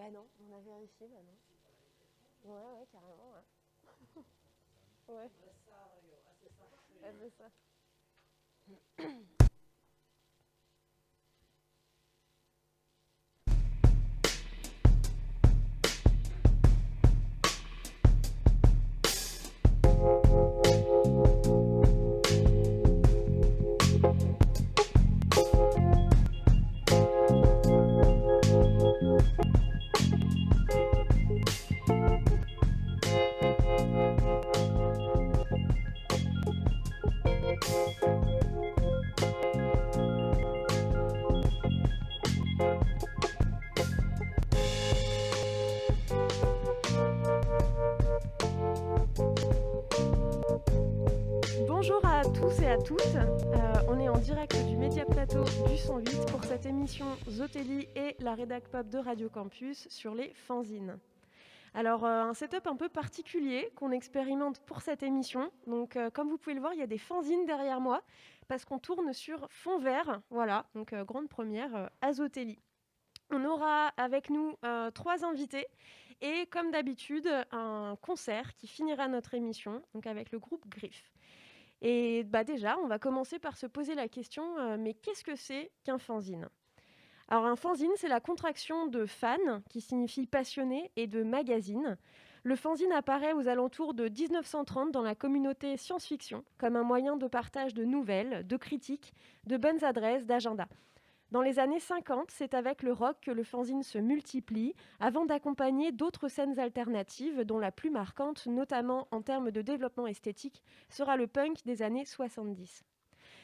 Bah non, on a vérifié, bah non. Ouais, carrément, ouais. Ouais, ouais, c'est ça. Bonjour à tous et à toutes, on est en direct du Média Plateau du 108 pour cette émission Zotelli et la rédac pop de Radio Campus sur les fanzines. Alors un setup un peu particulier qu'on expérimente pour cette émission. Donc comme vous pouvez le voir, il y a des fanzines derrière moi parce qu'on tourne sur fond vert. Voilà, donc grande première à Zotelli. On aura avec nous 3 invités et comme d'habitude un concert qui finira notre émission, donc avec le groupe Griff. Et déjà, on va commencer par se poser la question, mais qu'est-ce que c'est qu'un fanzine ? Alors un fanzine, c'est la contraction de fan, qui signifie passionné, et de magazine. Le fanzine apparaît aux alentours de 1930 dans la communauté science-fiction, comme un moyen de partage de nouvelles, de critiques, de bonnes adresses, d'agendas. Dans les années 50, c'est avec le rock que le fanzine se multiplie, avant d'accompagner d'autres scènes alternatives, dont la plus marquante, notamment en termes de développement esthétique, sera le punk des années 70.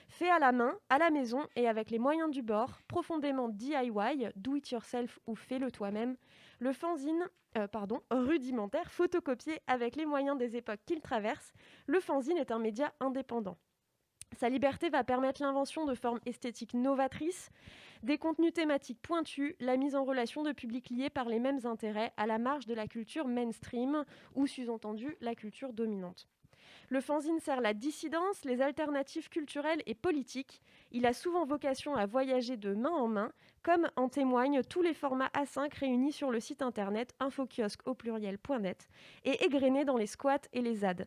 Fait à la main, à la maison et avec les moyens du bord, profondément DIY, do it yourself ou fais-le toi-même, le fanzine, rudimentaire, photocopié avec les moyens des époques qu'il traverse, le fanzine est un média indépendant. Sa liberté va permettre l'invention de formes esthétiques novatrices, des contenus thématiques pointus, la mise en relation de publics liés par les mêmes intérêts à la marge de la culture mainstream ou sous-entendu la culture dominante. Le fanzine sert la dissidence, les alternatives culturelles et politiques. Il a souvent vocation à voyager de main en main, comme en témoignent tous les formats A5 réunis sur le site internet infokiosque.net et égrenés dans les squats et les ZAD.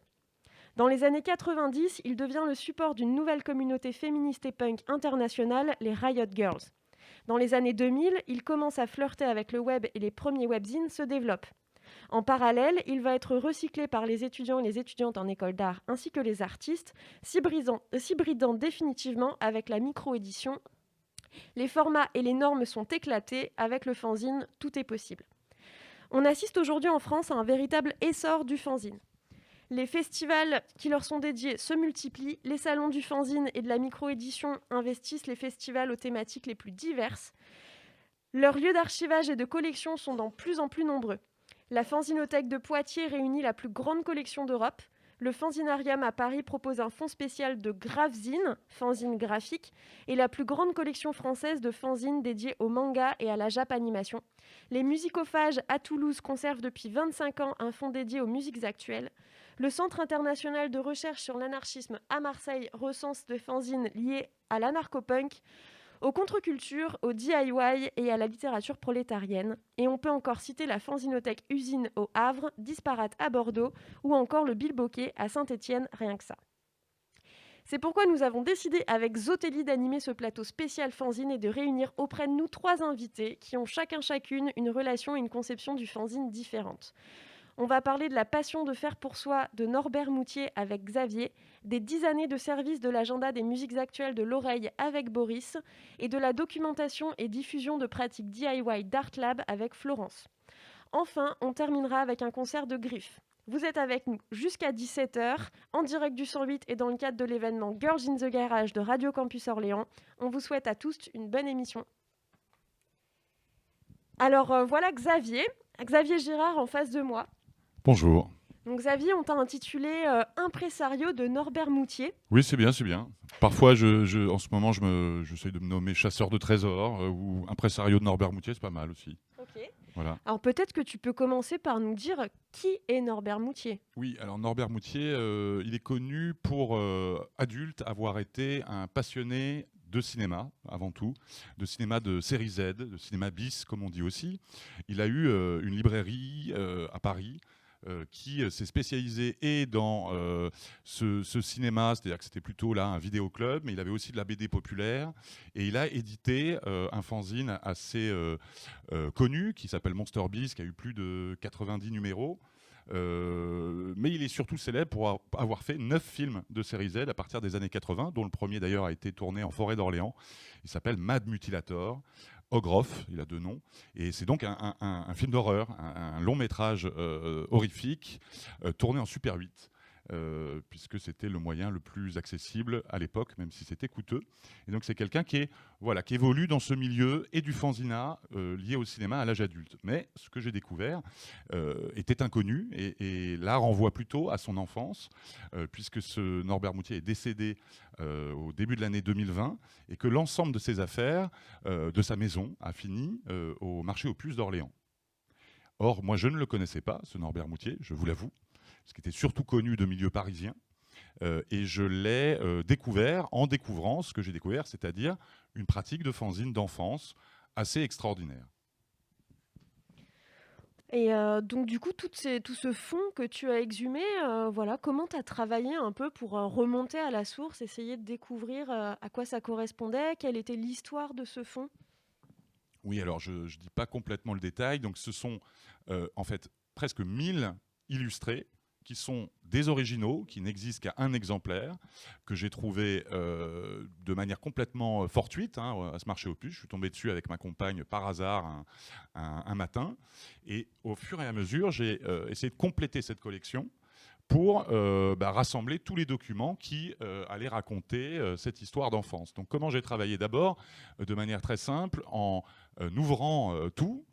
Dans les années 90, il devient le support d'une nouvelle communauté féministe et punk internationale, les Riot Girls. Dans les années 2000, il commence à flirter avec le web et les premiers webzines se développent. En parallèle, il va être recyclé par les étudiants et les étudiantes en école d'art ainsi que les artistes, s'hybridant définitivement avec la micro-édition. Les formats et les normes sont éclatés, avec le fanzine, tout est possible. On assiste aujourd'hui en France à un véritable essor du fanzine. Les festivals qui leur sont dédiés se multiplient, les salons du fanzine et de la micro-édition investissent les festivals aux thématiques les plus diverses. Leurs lieux d'archivage et de collection sont de plus en plus nombreux. La Fanzinothèque de Poitiers réunit la plus grande collection d'Europe. Le Fanzinarium à Paris propose un fonds spécial de Grafzine, fanzine graphique, et la plus grande collection française de fanzines dédiée au manga et à la japanimation. Les musicophages à Toulouse conservent depuis 25 ans un fonds dédié aux musiques actuelles. Le Centre international de recherche sur l'anarchisme à Marseille recense des fanzines liées à l'anarcho-punk, aux contre-cultures, au DIY et à la littérature prolétarienne. Et on peut encore citer la Fanzinothèque Usine au Havre, Disparate à Bordeaux, ou encore le Bilboquet à Saint-Étienne, rien que ça. C'est pourquoi nous avons décidé avec Zotelli d'animer ce plateau spécial fanzine et de réunir auprès de nous 3 invités qui ont chacune une relation et une conception du fanzine différente. On va parler de la passion de faire pour soi de Norbert Moutier avec Xavier, des 10 années de service de l'agenda des musiques actuelles de l'oreille avec Boris, et de la documentation et diffusion de pratiques DIY d'Artlab avec Florence. Enfin, on terminera avec un concert de Griff. Vous êtes avec nous jusqu'à 17h, en direct du 108 et dans le cadre de l'événement Girls in the Garage de Radio Campus Orléans. On vous souhaite à tous une bonne émission. Alors voilà Xavier Girard en face de moi. Bonjour. Donc Xavier, on t'a intitulé Impresario de Norbert Moutier. Oui, c'est bien, c'est bien. Parfois, en ce moment, j'essaie de me nommer chasseur de trésors ou impresario de Norbert Moutier, c'est pas mal aussi. Ok. Voilà. Alors peut-être que tu peux commencer par nous dire qui est Norbert Moutier. Oui, alors Norbert Moutier, il est connu pour, adulte, avoir été un passionné de cinéma, avant tout, de cinéma de série Z, de cinéma bis, comme on dit aussi. Il a eu une librairie à Paris qui s'est spécialisée et dans ce cinéma, c'est-à-dire que c'était plutôt là un vidéoclub, mais il avait aussi de la BD populaire, et il a édité un fanzine assez connu qui s'appelle Monster Beast, qui a eu plus de 90 numéros. Mais il est surtout célèbre pour avoir fait 9 films de série Z à partir des années 80, dont le premier d'ailleurs a été tourné en forêt d'Orléans. Il s'appelle Mad Mutilator. Ogroff, il a 2 noms, et c'est donc un film d'horreur, un long métrage horrifique, tourné en Super 8. Puisque c'était le moyen le plus accessible à l'époque, même si c'était coûteux. Et donc c'est quelqu'un qui évolue dans ce milieu et du fanzina lié au cinéma à l'âge adulte. Mais ce que j'ai découvert était inconnu et là renvoie plutôt à son enfance, puisque ce Norbert Moutier est décédé au début de l'année 2020 et que l'ensemble de ses affaires, de sa maison, a fini au marché aux puces d'Orléans. Or, moi, je ne le connaissais pas, ce Norbert Moutier, je vous l'avoue, ce qui était surtout connu de milieu parisien. Et je l'ai découvert en découvrant ce que j'ai découvert, c'est-à-dire une pratique de fanzine d'enfance assez extraordinaire. Et donc du coup, tout ce fond que tu as exhumé, voilà, comment tu as travaillé un peu pour remonter à la source, essayer de découvrir à quoi ça correspondait, quelle était l'histoire de ce fond? Oui, alors je ne dis pas complètement le détail. Donc ce sont en fait presque 1000 illustrés qui sont des originaux, qui n'existent qu'à un exemplaire, que j'ai trouvé de manière complètement fortuite à ce marché aux puces. Je suis tombé dessus avec ma compagne par hasard un matin. Et au fur et à mesure, j'ai essayé de compléter cette collection pour rassembler tous les documents qui allaient raconter cette histoire d'enfance. Donc comment j'ai travaillé? D'abord, de manière très simple, en ouvrant tout,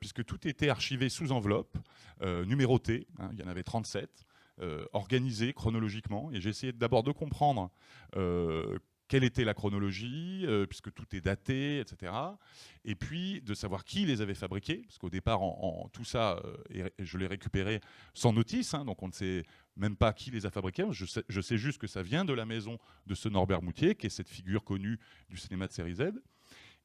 puisque tout était archivé sous enveloppe, numéroté, il y en avait 37, organisé chronologiquement, et j'ai essayé d'abord de comprendre quelle était la chronologie, puisque tout est daté, etc. Et puis de savoir qui les avait fabriqués, parce qu'au départ, tout ça, je l'ai récupéré sans notice, donc on ne sait même pas qui les a fabriqués. Je sais juste que ça vient de la maison de ce Norbert Moutier, qui est cette figure connue du cinéma de série Z.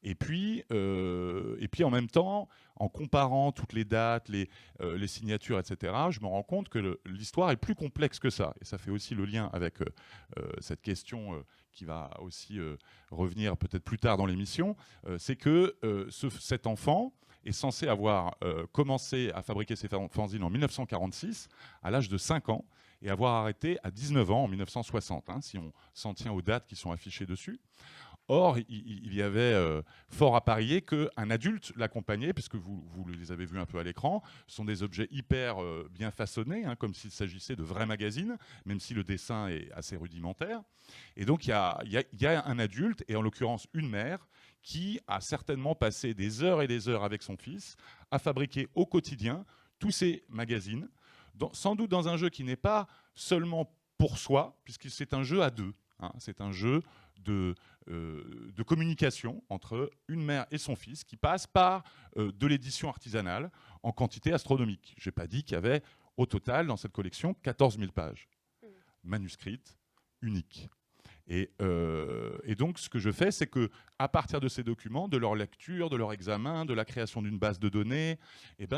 Et puis en même temps, en comparant toutes les dates, les signatures, etc., je me rends compte que l'histoire est plus complexe que ça. Et ça fait aussi le lien avec cette question qui va aussi revenir peut-être plus tard dans l'émission. C'est que cet enfant est censé avoir commencé à fabriquer ses fanzines en 1946, à l'âge de 5 ans, et avoir arrêté à 19 ans en 1960, si on s'en tient aux dates qui sont affichées dessus. Or, il y avait fort à parier qu'un adulte l'accompagnait, puisque vous les avez vus un peu à l'écran. Ce sont des objets hyper bien façonnés, comme s'il s'agissait de vrais magazines, même si le dessin est assez rudimentaire. Et donc, il y a un adulte, et en l'occurrence une mère, qui a certainement passé des heures et des heures avec son fils à fabriquer au quotidien tous ces magazines, sans doute dans un jeu qui n'est pas seulement pour soi, puisque c'est un jeu à deux. C'est un jeu de communication entre une mère et son fils qui passe par de l'édition artisanale en quantité astronomique. Je n'ai pas dit qu'il y avait au total dans cette collection 14 000 pages manuscrites, uniques. Et donc ce que je fais, c'est qu'à partir de ces documents, de leur lecture, de leur examen, de la création d'une base de données,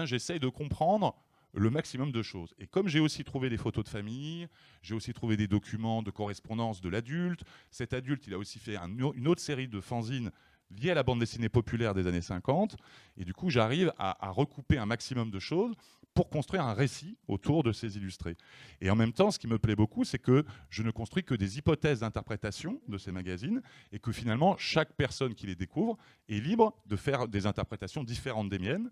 j'essaye de comprendre le maximum de choses. Et comme j'ai aussi trouvé des photos de famille, j'ai aussi trouvé des documents de correspondance de l'adulte. Cet adulte, il a aussi fait une autre série de fanzines liées à la bande dessinée populaire des années 50. Et du coup, j'arrive à recouper un maximum de choses pour construire un récit autour de ces illustrés. Et en même temps, ce qui me plaît beaucoup, c'est que je ne construis que des hypothèses d'interprétation de ces magazines et que finalement, chaque personne qui les découvre est libre de faire des interprétations différentes des miennes.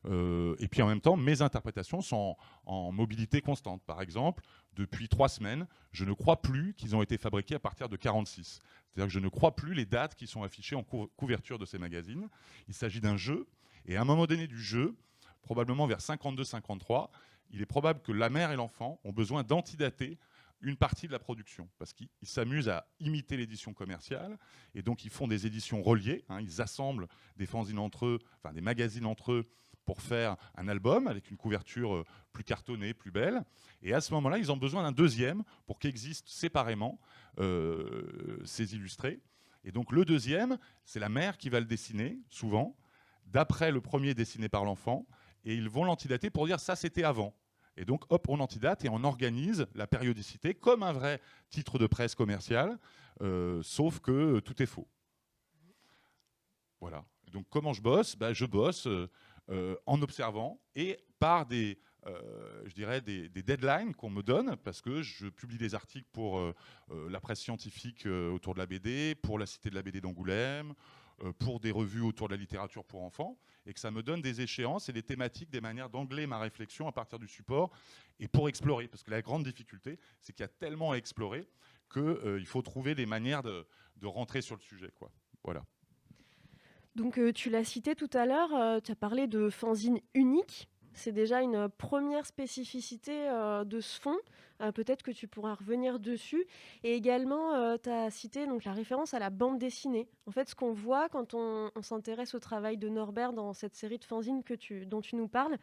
Et puis en même temps, mes interprétations sont en mobilité constante. Par exemple, depuis 3 semaines, je ne crois plus qu'ils ont été fabriqués à partir de 46. C'est-à-dire que je ne crois plus les dates qui sont affichées en couverture de ces magazines. Il s'agit d'un jeu, et à un moment donné du jeu, probablement vers 52-53, il est probable que la mère et l'enfant ont besoin d'antidater une partie de la production, parce qu'ils s'amusent à imiter l'édition commerciale, et donc ils font des éditions reliées, ils assemblent des fanzines entre eux, enfin des magazines entre eux, pour faire un album avec une couverture plus cartonnée, plus belle. Et à ce moment-là, ils ont besoin d'un deuxième pour qu'existent séparément ces illustrés. Et donc le deuxième, c'est la mère qui va le dessiner, souvent, d'après le premier dessiné par l'enfant, et ils vont l'antidater pour dire ça c'était avant. Et donc hop, on antidate et on organise la périodicité comme un vrai titre de presse commercial, sauf que tout est faux. Voilà. Donc comment je bosse? Je bosse en observant et par je dirais des deadlines qu'on me donne, parce que je publie des articles pour la presse scientifique autour de la BD, pour la Cité de la BD d'Angoulême, pour des revues autour de la littérature pour enfants, et que ça me donne des échéances et des thématiques, des manières d'angler ma réflexion à partir du support, et pour explorer. Parce que la grande difficulté, c'est qu'il y a tellement à explorer qu'il faut trouver des manières de rentrer sur le sujet, quoi. Voilà. Donc tu l'as cité tout à l'heure, tu as parlé de fanzine unique. C'est déjà une première spécificité de ce fonds. Peut-être que tu pourras revenir dessus. Et également, tu as cité donc, la référence à la bande dessinée. En fait, ce qu'on voit quand on s'intéresse au travail de Norbert dans cette série de fanzines dont tu nous parles,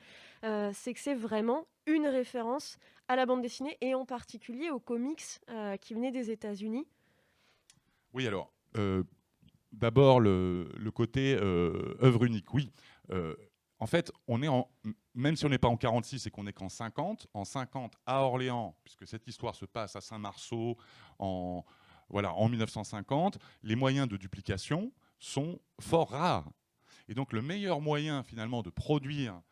c'est que c'est vraiment une référence à la bande dessinée et en particulier aux comics qui venaient des États-Unis. Oui, alors, d'abord, le côté œuvre unique, oui. En fait, même si on n'est pas en 46 et qu'on n'est qu'en 50, en 50 à Orléans, puisque cette histoire se passe à Saint-Marceau en 1950, les moyens de duplication sont fort rares. Et donc le meilleur moyen finalement de produire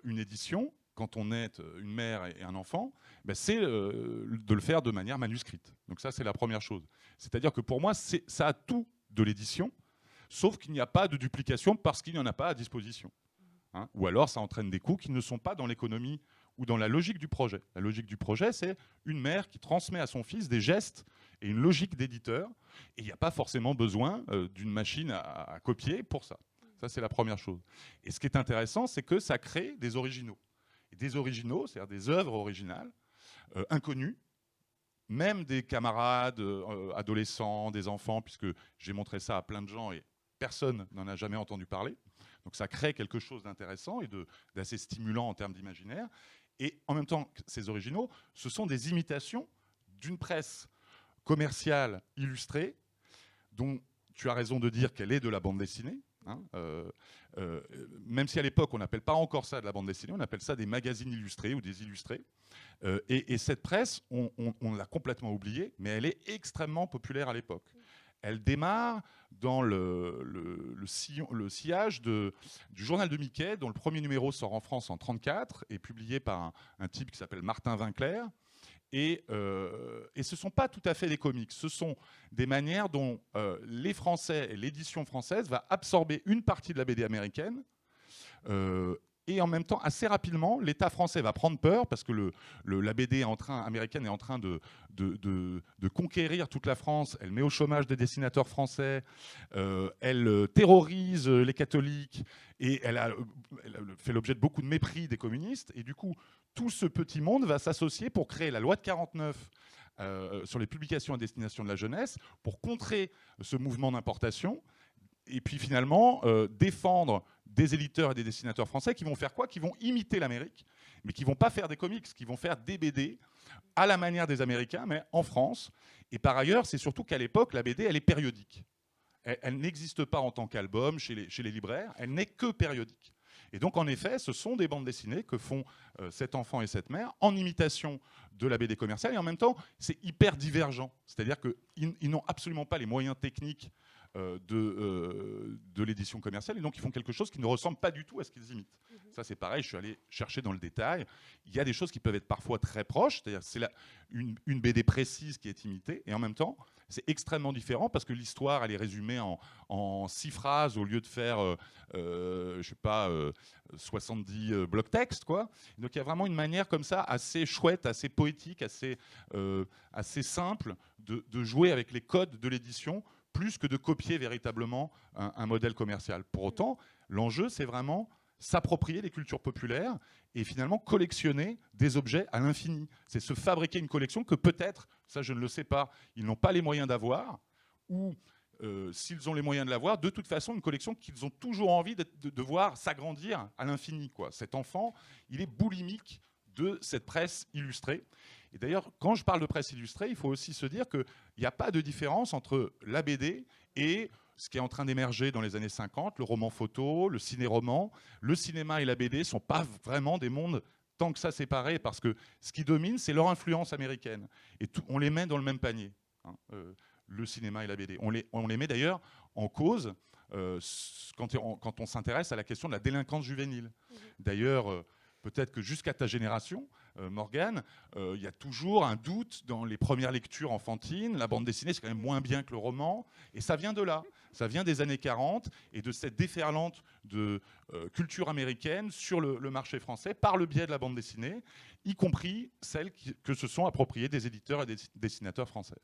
une édition, quand on est une mère et un enfant, c'est de le faire de manière manuscrite. Donc ça, c'est la première chose. C'est-à-dire que pour moi, ça a tout de l'édition, sauf qu'il n'y a pas de duplication parce qu'il n'y en a pas à disposition. Hein, ou alors ça entraîne des coûts qui ne sont pas dans l'économie ou dans la logique du projet. La logique du projet, c'est une mère qui transmet à son fils des gestes et une logique d'éditeur, et il n'y a pas forcément besoin d'une machine à copier pour ça. Ça, c'est la première chose. Et ce qui est intéressant, c'est que ça crée des originaux. Et des originaux, c'est-à-dire des œuvres originales, inconnues, même des camarades, adolescents, des enfants, puisque j'ai montré ça à plein de gens et personne n'en a jamais entendu parler. Donc ça crée quelque chose d'intéressant et d'assez stimulant en termes d'imaginaire. Et en même temps, ces originaux, ce sont des imitations d'une presse commerciale illustrée, dont tu as raison de dire qu'elle est de la bande dessinée. Hein, même si à l'époque, on n'appelle pas encore ça de la bande dessinée, on appelle ça des magazines illustrés ou des illustrés. Et cette presse, on l'a complètement oubliée, mais elle est extrêmement populaire à l'époque. Elle démarre dans le sillage du journal de Mickey, dont le premier numéro sort en France en 1934, et publié par un type qui s'appelle Martin Winkler. Et ce ne sont pas tout à fait des comics, ce sont des manières dont les Français et l'édition française va absorber une partie de la BD américaine. Et en même temps, assez rapidement, l'État français va prendre peur parce que la BD américaine est en train de conquérir toute la France. Elle met au chômage des dessinateurs français, elle terrorise les catholiques et elle a fait l'objet de beaucoup de mépris des communistes. Et du coup, tout ce petit monde va s'associer pour créer la loi de 49 sur les publications à destination de la jeunesse pour contrer ce mouvement d'importation. Et puis finalement, défendre des éditeurs et des dessinateurs français qui vont faire quoi? Qui vont imiter l'Amérique, mais qui ne vont pas faire des comics, qui vont faire des BD à la manière des Américains, mais en France. Et par ailleurs, c'est surtout qu'à l'époque, la BD, elle est périodique. Elle n'existe pas en tant qu'album chez les libraires, elle n'est que périodique. Et donc, en effet, ce sont des bandes dessinées que font cet enfant et cette mère en imitation de la BD commerciale. Et en même temps, c'est hyper divergent. C'est-à-dire qu'ils n'ont absolument pas les moyens techniques de l'édition commerciale, et donc ils font quelque chose qui ne ressemble pas du tout à ce qu'ils imitent. Ça, c'est pareil, je suis allé chercher dans le détail. Il y a des choses qui peuvent être parfois très proches, c'est-à-dire c'est une BD précise qui est imitée, et en même temps, c'est extrêmement différent parce que l'histoire, elle est résumée en 6 phrases au lieu de faire, je sais pas, 70 blocs texte, quoi. Donc il y a vraiment une manière comme ça, assez chouette, assez poétique, assez simple de jouer avec les codes de l'édition, plus que de copier véritablement un modèle commercial. Pour autant, l'enjeu, c'est vraiment s'approprier les cultures populaires et finalement collectionner des objets à l'infini. C'est se fabriquer une collection que peut-être, ça je ne le sais pas, ils n'ont pas les moyens d'avoir, ou s'ils ont les moyens de l'avoir, de toute façon une collection qu'ils ont toujours envie de voir s'agrandir à l'infini, quoi. Cet enfant, il est boulimique de cette presse illustrée. Et d'ailleurs, quand je parle de presse illustrée, il faut aussi se dire qu'il n'y a pas de différence entre la BD et ce qui est en train d'émerger dans les années 50, le roman photo, le ciné-roman. Le cinéma et la BD ne sont pas vraiment des mondes tant que ça séparés, parce que ce qui domine, c'est leur influence américaine. Et on les met dans le même panier, hein, le cinéma et la BD. On les met d'ailleurs en cause quand on s'intéresse à la question de la délinquance juvénile. D'ailleurs, peut-être que jusqu'à ta génération, Morgane, il y a toujours un doute dans les premières lectures enfantines. La bande dessinée, c'est quand même moins bien que le roman. Et ça vient de là. Ça vient des années 40 et de cette déferlante de culture américaine sur le marché français par le biais de la bande dessinée, y compris celles que se sont appropriées des éditeurs et des dessinateurs français.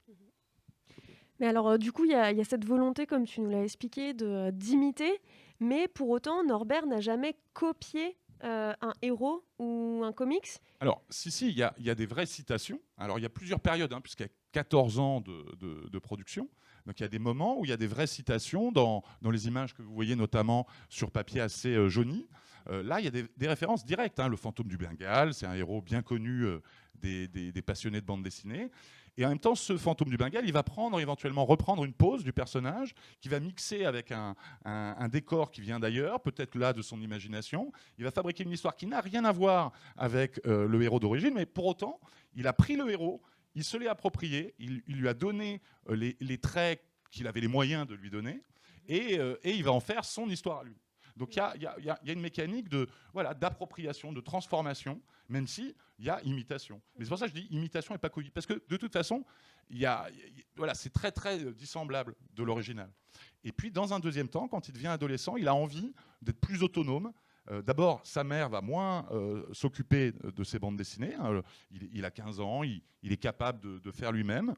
Mais alors, du coup, il y a cette volonté, comme tu nous l'as expliqué, d'imiter, mais pour autant, Norbert n'a jamais copié un héros ou un comics. Alors, si, il y a des vraies citations. Alors, il y a plusieurs périodes, hein, puisqu'il y a 14 ans de production. Donc, il y a des moments où il y a des vraies citations dans les images que vous voyez, notamment sur papier assez jauni. Là, il y a des références directes, hein. Le fantôme du Bengale, c'est un héros bien connu des passionnés de bande dessinée. Et en même temps, ce fantôme du Bengale, il va éventuellement reprendre une pose du personnage, qui va mixer avec un décor qui vient d'ailleurs, peut-être là de son imagination. Il va fabriquer une histoire qui n'a rien à voir avec le héros d'origine, mais pour autant, il a pris le héros, il se l'est approprié, il lui a donné les traits qu'il avait les moyens de lui donner, et il va en faire son histoire à lui. Donc il y a une mécanique d'appropriation, de transformation, même s'il y a imitation. Mais c'est pour ça que je dis imitation et pas copie. Parce que de toute façon, c'est très très dissemblable de l'original. Et puis dans un deuxième temps, quand il devient adolescent, il a envie d'être plus autonome. D'abord, sa mère va moins s'occuper de ses bandes dessinées. Hein. Il a 15 ans, il est capable de faire lui-même.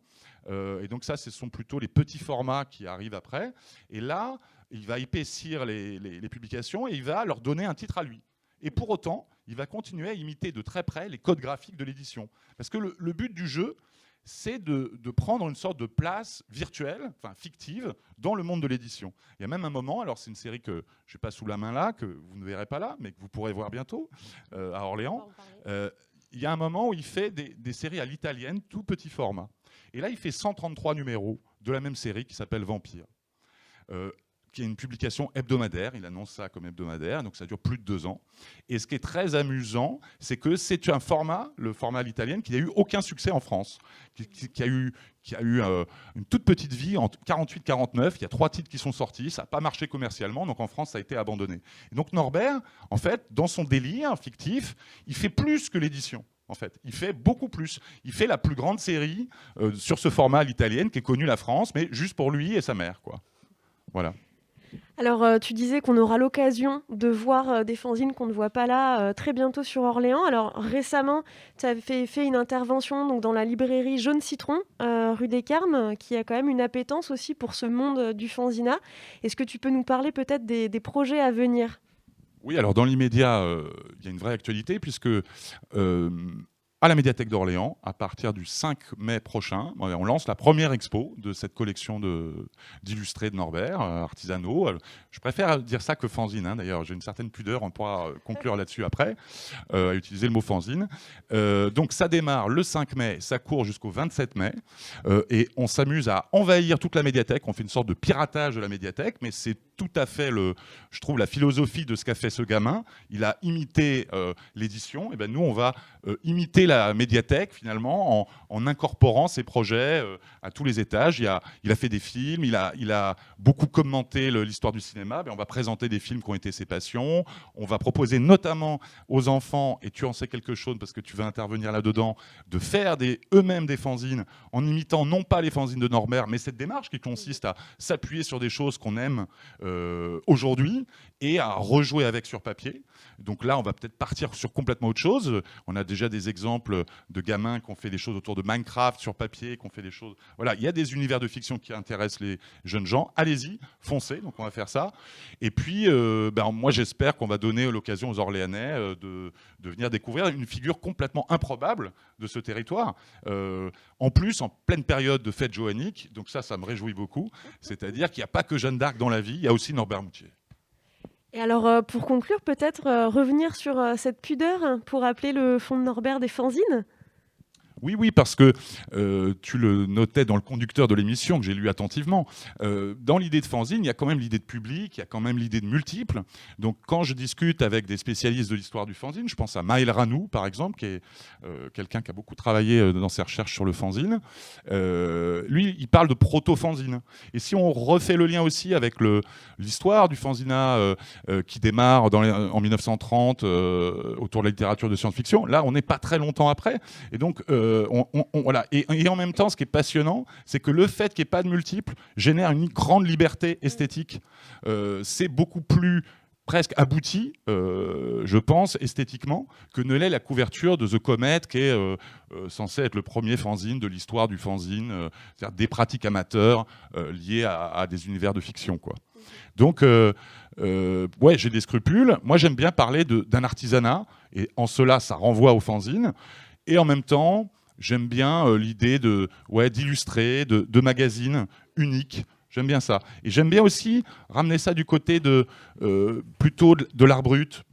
Et donc ça, ce sont plutôt les petits formats qui arrivent après. Et là, il va épaissir les publications et il va leur donner un titre à lui. Et pour autant, il va continuer à imiter de très près les codes graphiques de l'édition. Parce que le but du jeu, c'est de prendre une sorte de place virtuelle, enfin fictive, dans le monde de l'édition. Il y a même un moment, alors c'est une série que je n'ai pas sous la main là, que vous ne verrez pas là, mais que vous pourrez voir bientôt, à Orléans. Il y a un moment où il fait des séries à l'italienne, tout petit format. Et là, il fait 133 numéros de la même série qui s'appelle Vampire. Qui est une publication hebdomadaire, il annonce ça comme hebdomadaire, donc ça dure plus de 2 ans. Et ce qui est très amusant, c'est que c'est un format, le format à l'italienne, qui n'a eu aucun succès en France, qui a eu une toute petite vie en 48-49, il y a 3 titres qui sont sortis, ça n'a pas marché commercialement, donc en France ça a été abandonné. Et donc Norbert, en fait, dans son délire fictif, il fait plus que l'édition. En fait, il fait beaucoup plus. Il fait la plus grande série sur ce format à l'italienne qui est connue la France, mais juste pour lui et sa mère, quoi. Voilà. Alors, tu disais qu'on aura l'occasion de voir des fanzines qu'on ne voit pas là très bientôt sur Orléans. Alors, récemment, tu as fait une intervention donc, dans la librairie Jaune Citron, rue des Carmes, qui a quand même une appétence aussi pour ce monde du fanzina. Est-ce que tu peux nous parler peut-être des projets à venir ? Oui, alors dans l'immédiat, il y a une vraie actualité, puisque à la médiathèque d'Orléans, à partir du 5 mai prochain, on lance la première expo de cette collection d'illustrés de Norbert, artisanaux. Je préfère dire ça que fanzine, hein, d'ailleurs, j'ai une certaine pudeur, on pourra conclure là-dessus après, à utiliser le mot fanzine. Donc ça démarre le 5 mai, ça court jusqu'au 27 mai, et on s'amuse à envahir toute la médiathèque, on fait une sorte de piratage de la médiathèque, mais c'est tout à fait, je trouve, la philosophie de ce qu'a fait ce gamin. Il a imité l'édition, et ben nous on va imiter la médiathèque finalement en incorporant ses projets à tous les étages. Il a fait des films, il a beaucoup commenté l'histoire du cinéma. On va présenter des films qui ont été ses passions. On va proposer notamment aux enfants, et tu en sais quelque chose parce que tu vas intervenir là-dedans, de faire eux-mêmes des fanzines en imitant non pas les fanzines de Norbert, mais cette démarche qui consiste à s'appuyer sur des choses qu'on aime aujourd'hui et à rejouer avec sur papier. Donc là, on va peut-être partir sur complètement autre chose. On a déjà des exemples de gamins qui ont fait des choses autour de Minecraft sur papier, qui ont fait des choses... Voilà, il y a des univers de fiction qui intéressent les jeunes gens. Allez-y, foncez, donc on va faire ça. Et puis, moi, j'espère qu'on va donner l'occasion aux Orléanais de venir découvrir une figure complètement improbable de ce territoire. En plus, en pleine période de fête johannique, donc ça me réjouit beaucoup. C'est-à-dire qu'il n'y a pas que Jeanne d'Arc dans la vie, il y a aussi Norbert Moutier. Et alors, pour conclure, peut-être revenir sur cette pudeur pour appeler le fonds de Norbert des fanzines ? Oui, parce que tu le notais dans le conducteur de l'émission, que j'ai lu attentivement. Dans l'idée de fanzine, il y a quand même l'idée de public, il y a quand même l'idée de multiple. Donc quand je discute avec des spécialistes de l'histoire du fanzine, je pense à Maël Ranou, par exemple, qui est quelqu'un qui a beaucoup travaillé dans ses recherches sur le fanzine. Lui, il parle de proto-fanzine. Et si on refait le lien aussi avec l'histoire du fanzina qui démarre en 1930 autour de la littérature de science-fiction, là, on n'est pas très longtemps après. Et donc, voilà. Et en même temps, ce qui est passionnant, c'est que le fait qu'il n'y ait pas de multiples génère une grande liberté esthétique. C'est beaucoup plus presque abouti, je pense, esthétiquement, que ne l'est la couverture de The Comet, qui est censé être le premier fanzine de l'histoire du fanzine, c'est-à-dire des pratiques amateurs liées à des univers de fiction, quoi. Donc, ouais, j'ai des scrupules. Moi, j'aime bien parler d'un artisanat, et en cela, ça renvoie au fanzine. Et en même temps, j'aime bien l'idée d'illustrer, de magazines uniques. J'aime bien ça. Et j'aime bien aussi ramener ça du côté plutôt de l'art brut,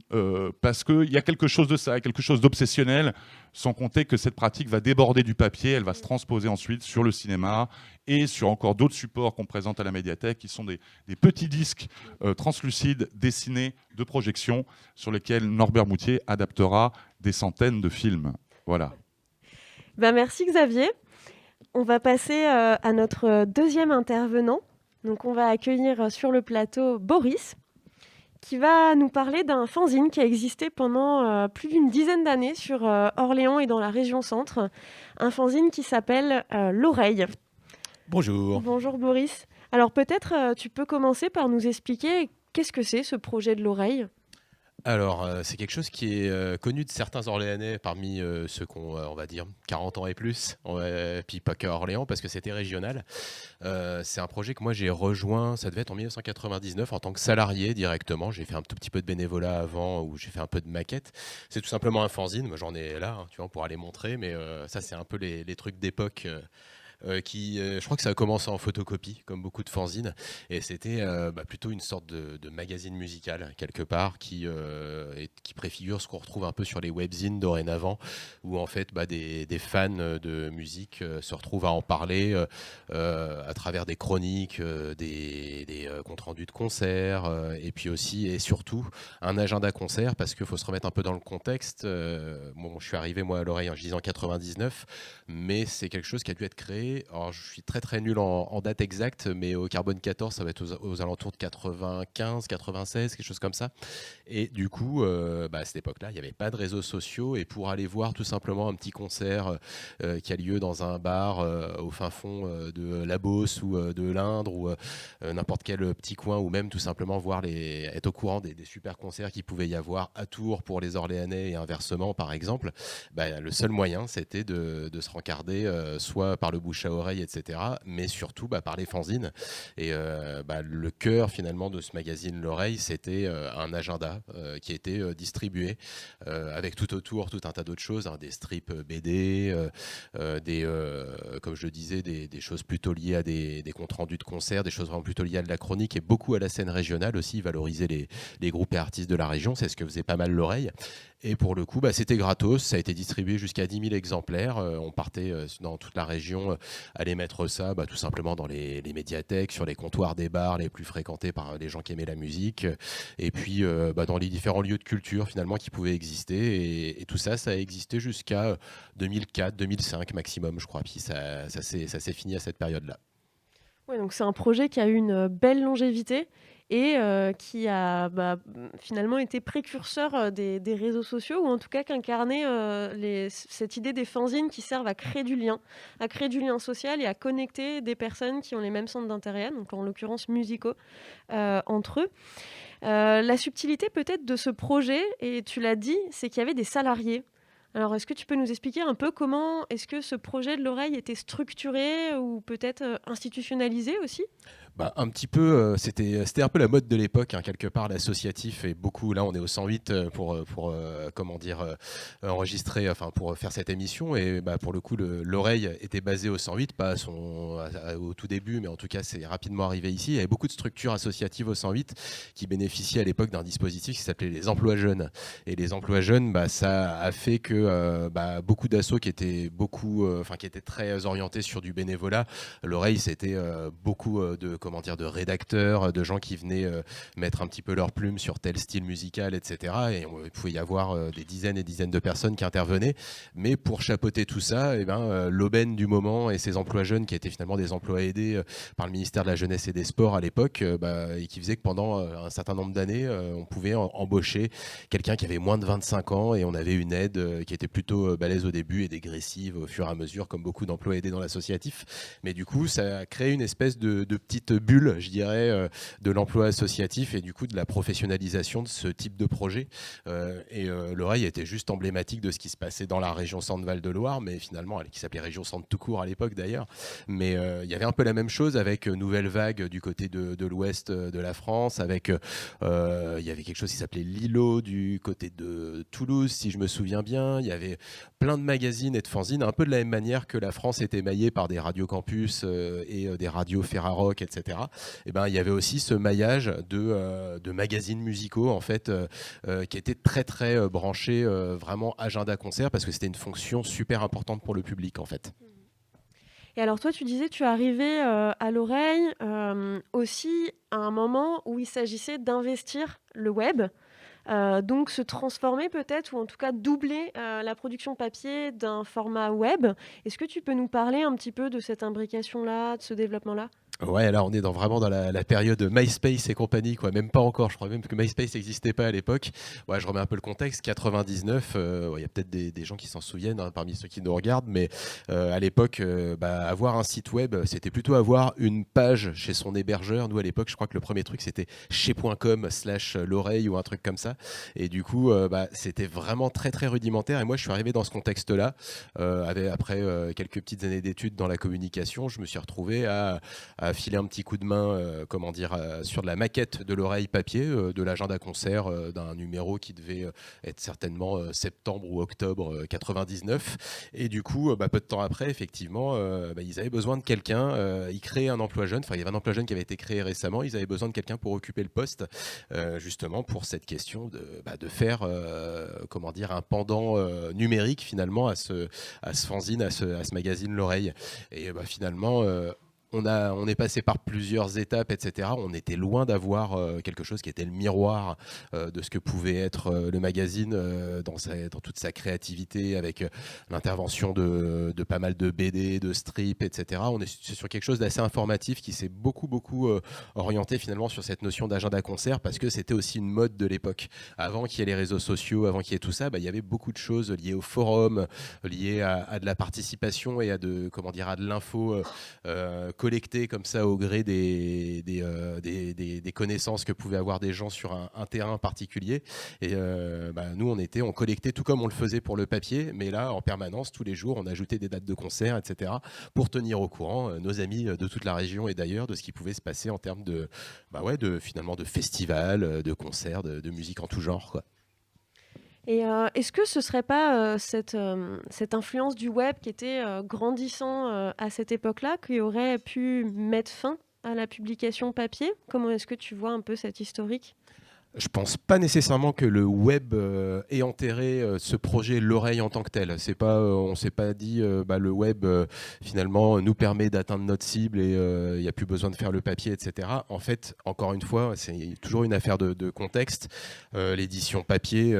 parce qu'il y a quelque chose de ça, quelque chose d'obsessionnel, sans compter que cette pratique va déborder du papier, elle va se transposer ensuite sur le cinéma et sur encore d'autres supports qu'on présente à la médiathèque, qui sont des petits disques translucides dessinés de projection sur lesquels Norbert Moutier adaptera des centaines de films. Voilà. Merci Xavier. On va passer à notre deuxième intervenant. Donc on va accueillir sur le plateau Boris, qui va nous parler d'un fanzine qui a existé pendant plus d'une dizaine d'années sur Orléans et dans la région centre. Un fanzine qui s'appelle L'Oreille. Bonjour. Bonjour Boris. Alors peut-être tu peux commencer par nous expliquer qu'est-ce que c'est ce projet de L'Oreille ? Alors, c'est quelque chose qui est connu de certains Orléanais parmi ceux qui ont, on va dire, 40 ans et plus, puis pas qu'à Orléans, parce que c'était régional. C'est un projet que moi j'ai rejoint, ça devait être en 1999, en tant que salarié directement. J'ai fait un tout petit peu de bénévolat avant, où j'ai fait un peu de maquette. C'est tout simplement un fanzine, moi j'en ai là, hein, tu vois, pour aller montrer, mais ça c'est un peu les trucs d'époque. Je crois que ça a commencé en photocopie, comme beaucoup de fanzines, et c'était plutôt une sorte de magazine musical, quelque part, qui préfigure ce qu'on retrouve un peu sur les webzines dorénavant, où en fait des fans de musique se retrouvent à en parler à travers des chroniques, des comptes rendus de concerts, et puis aussi et surtout un agenda concert, parce qu'il faut se remettre un peu dans le contexte. Bon, je suis arrivé moi à l'Oreille en 1999, mais c'est quelque chose qui a dû être créé. Alors, je suis très nul en date exacte, mais au Carbone 14, ça va être aux alentours de 95, 96, quelque chose comme ça. Et du coup, à cette époque-là, il n'y avait pas de réseaux sociaux. Et pour aller voir tout simplement un petit concert qui a lieu dans un bar au fin fond de la Beauce ou de l'Indre ou n'importe quel petit coin, ou même tout simplement être au courant des super concerts qu'il pouvait y avoir à Tours pour les Orléanais et inversement, par exemple, le seul moyen, c'était de se rencarder soit par le bouche à oreille, etc., mais surtout par les fanzines. Et le cœur finalement de ce magazine L'Oreille, c'était un agenda qui était distribué avec tout autour tout un tas d'autres choses, hein, des strips BD, comme je le disais, des choses plutôt liées à des comptes rendus de concerts, des choses vraiment plutôt liées à de la chronique, et beaucoup à la scène régionale aussi, valoriser les groupes et artistes de la région. C'est ce que faisait pas mal L'Oreille. Et pour le coup, c'était gratos, ça a été distribué jusqu'à 10 000 exemplaires. On partait dans toute la région aller mettre ça tout simplement dans les médiathèques, sur les comptoirs des bars les plus fréquentés par les gens qui aimaient la musique, et puis dans les différents lieux de culture finalement qui pouvaient exister. Et tout ça, ça a existé jusqu'à 2004, 2005 maximum, je crois. Puis ça s'est fini à cette période-là. Ouais, donc c'est un projet qui a eu une belle longévité et qui a finalement été précurseur des réseaux sociaux, ou en tout cas qu'incarnait cette idée des fanzines qui servent à créer du lien social et à connecter des personnes qui ont les mêmes centres d'intérêt, donc en l'occurrence musicaux, entre eux. La subtilité peut-être de ce projet, et tu l'as dit, c'est qu'il y avait des salariés. Alors, est-ce que tu peux nous expliquer un peu comment est-ce que ce projet de L'Oreille était structuré ou peut-être institutionnalisé aussi ? Un petit peu, c'était un peu la mode de l'époque, hein, quelque part, l'associatif, et beaucoup, là on est au 108 pour enregistrer, enfin pour faire cette émission, et pour le coup L'Oreille était basée au 108, pas au tout début, mais en tout cas c'est rapidement arrivé ici. Il y avait beaucoup de structures associatives au 108 qui bénéficiaient à l'époque d'un dispositif qui s'appelait les emplois jeunes, et les emplois jeunes, ça a fait que que beaucoup d'assauts qui étaient qui étaient très orientés sur du bénévolat. L'Oreille, c'était beaucoup de rédacteurs, de gens qui venaient mettre un petit peu leur plume sur tel style musical, etc. Et il pouvait y avoir des dizaines et dizaines de personnes qui intervenaient. Mais pour chapeauter tout ça, l'aubaine du moment et ses emplois jeunes, qui étaient finalement des emplois aidés par le ministère de la Jeunesse et des Sports à l'époque, et qui faisait que pendant un certain nombre d'années, on pouvait embaucher quelqu'un qui avait moins de 25 ans et on avait une aide qui était plutôt balèze au début et dégressive au fur et à mesure, comme beaucoup d'emplois aidés dans l'associatif. Mais du coup, ça a créé une espèce de petite bulle, je dirais, de l'emploi associatif et du coup de la professionnalisation de ce type de projet. L'Oreille était juste emblématique de ce qui se passait dans la région Centre-Val de Loire, mais finalement, qui s'appelait région Centre tout court à l'époque d'ailleurs. Mais il y avait un peu la même chose avec Nouvelle Vague du côté de l'ouest de la France, avec il y avait quelque chose qui s'appelait Lilo du côté de Toulouse, si je me souviens bien. Il y avait plein de magazines et de fanzines, un peu de la même manière que la France était maillée par des radios campus et des radios Ferrarock, etc. Et il y avait aussi ce maillage de magazines musicaux en fait, qui était très très branché vraiment agenda concert, parce que c'était une fonction super importante pour le public en fait. Et alors toi, tu disais, tu es arrivé à l'Oreille aussi à un moment où il s'agissait d'investir le web, donc se transformer peut-être, ou en tout cas doubler la production papier d'un format web. Est-ce que tu peux nous parler un petit peu de cette imbrication-là, de ce développement-là ? Ouais, là on est vraiment dans la période MySpace et compagnie, quoi. Même pas encore, je crois même que MySpace n'existait pas à l'époque. Ouais, je remets un peu le contexte. 99, il y a peut-être des gens qui s'en souviennent parmi ceux qui nous regardent, mais à l'époque, avoir un site web, c'était plutôt avoir une page chez son hébergeur. Nous à l'époque, je crois que le premier truc c'était chez.com/l'oreille ou un truc comme ça. Et du coup, c'était vraiment très très rudimentaire. Et moi, je suis arrivé dans ce contexte-là, après quelques petites années d'études dans la communication, je me suis retrouvé à filer un petit coup de main sur de la maquette de l'Oreille papier, de l'agenda concert d'un numéro qui devait être certainement septembre ou octobre 99. Et du coup, peu de temps après, effectivement, ils avaient besoin de quelqu'un. Ils créaient un emploi jeune. Enfin, il y avait un emploi jeune qui avait été créé récemment. Ils avaient besoin de quelqu'un pour occuper le poste, justement pour cette question de faire un pendant numérique finalement à ce fanzine, à ce magazine l'Oreille. Et finalement, on est passé par plusieurs étapes, etc. On était loin d'avoir quelque chose qui était le miroir de ce que pouvait être le magazine dans toute sa créativité, avec l'intervention de pas mal de BD, de strips, etc. On est sur quelque chose d'assez informatif qui s'est beaucoup orienté finalement sur cette notion d'agenda concert, parce que c'était aussi une mode de l'époque. Avant qu'il y ait les réseaux sociaux, avant qu'il y ait tout ça, il y avait beaucoup de choses liées au forum, liées à de la participation et à de l'info collecté comme ça au gré des connaissances que pouvaient avoir des gens sur un terrain particulier. Et nous, on collectait tout comme on le faisait pour le papier, mais là, en permanence, tous les jours, on ajoutait des dates de concert, etc., pour tenir au courant nos amis de toute la région et d'ailleurs de ce qui pouvait se passer en termes de festivals, de concerts, de musique en tout genre, quoi. Et est-ce que ce ne serait pas cette influence du web qui était grandissant à cette époque-là, qui aurait pu mettre fin à la publication papier ? Comment est-ce que tu vois un peu cette historique ? Je pense pas nécessairement que le web ait enterré ce projet l'Oreille en tant que tel. On s'est pas dit le web finalement nous permet d'atteindre notre cible et il n'y a plus besoin de faire le papier, etc. En fait, encore une fois, c'est toujours une affaire de contexte. L'édition papier,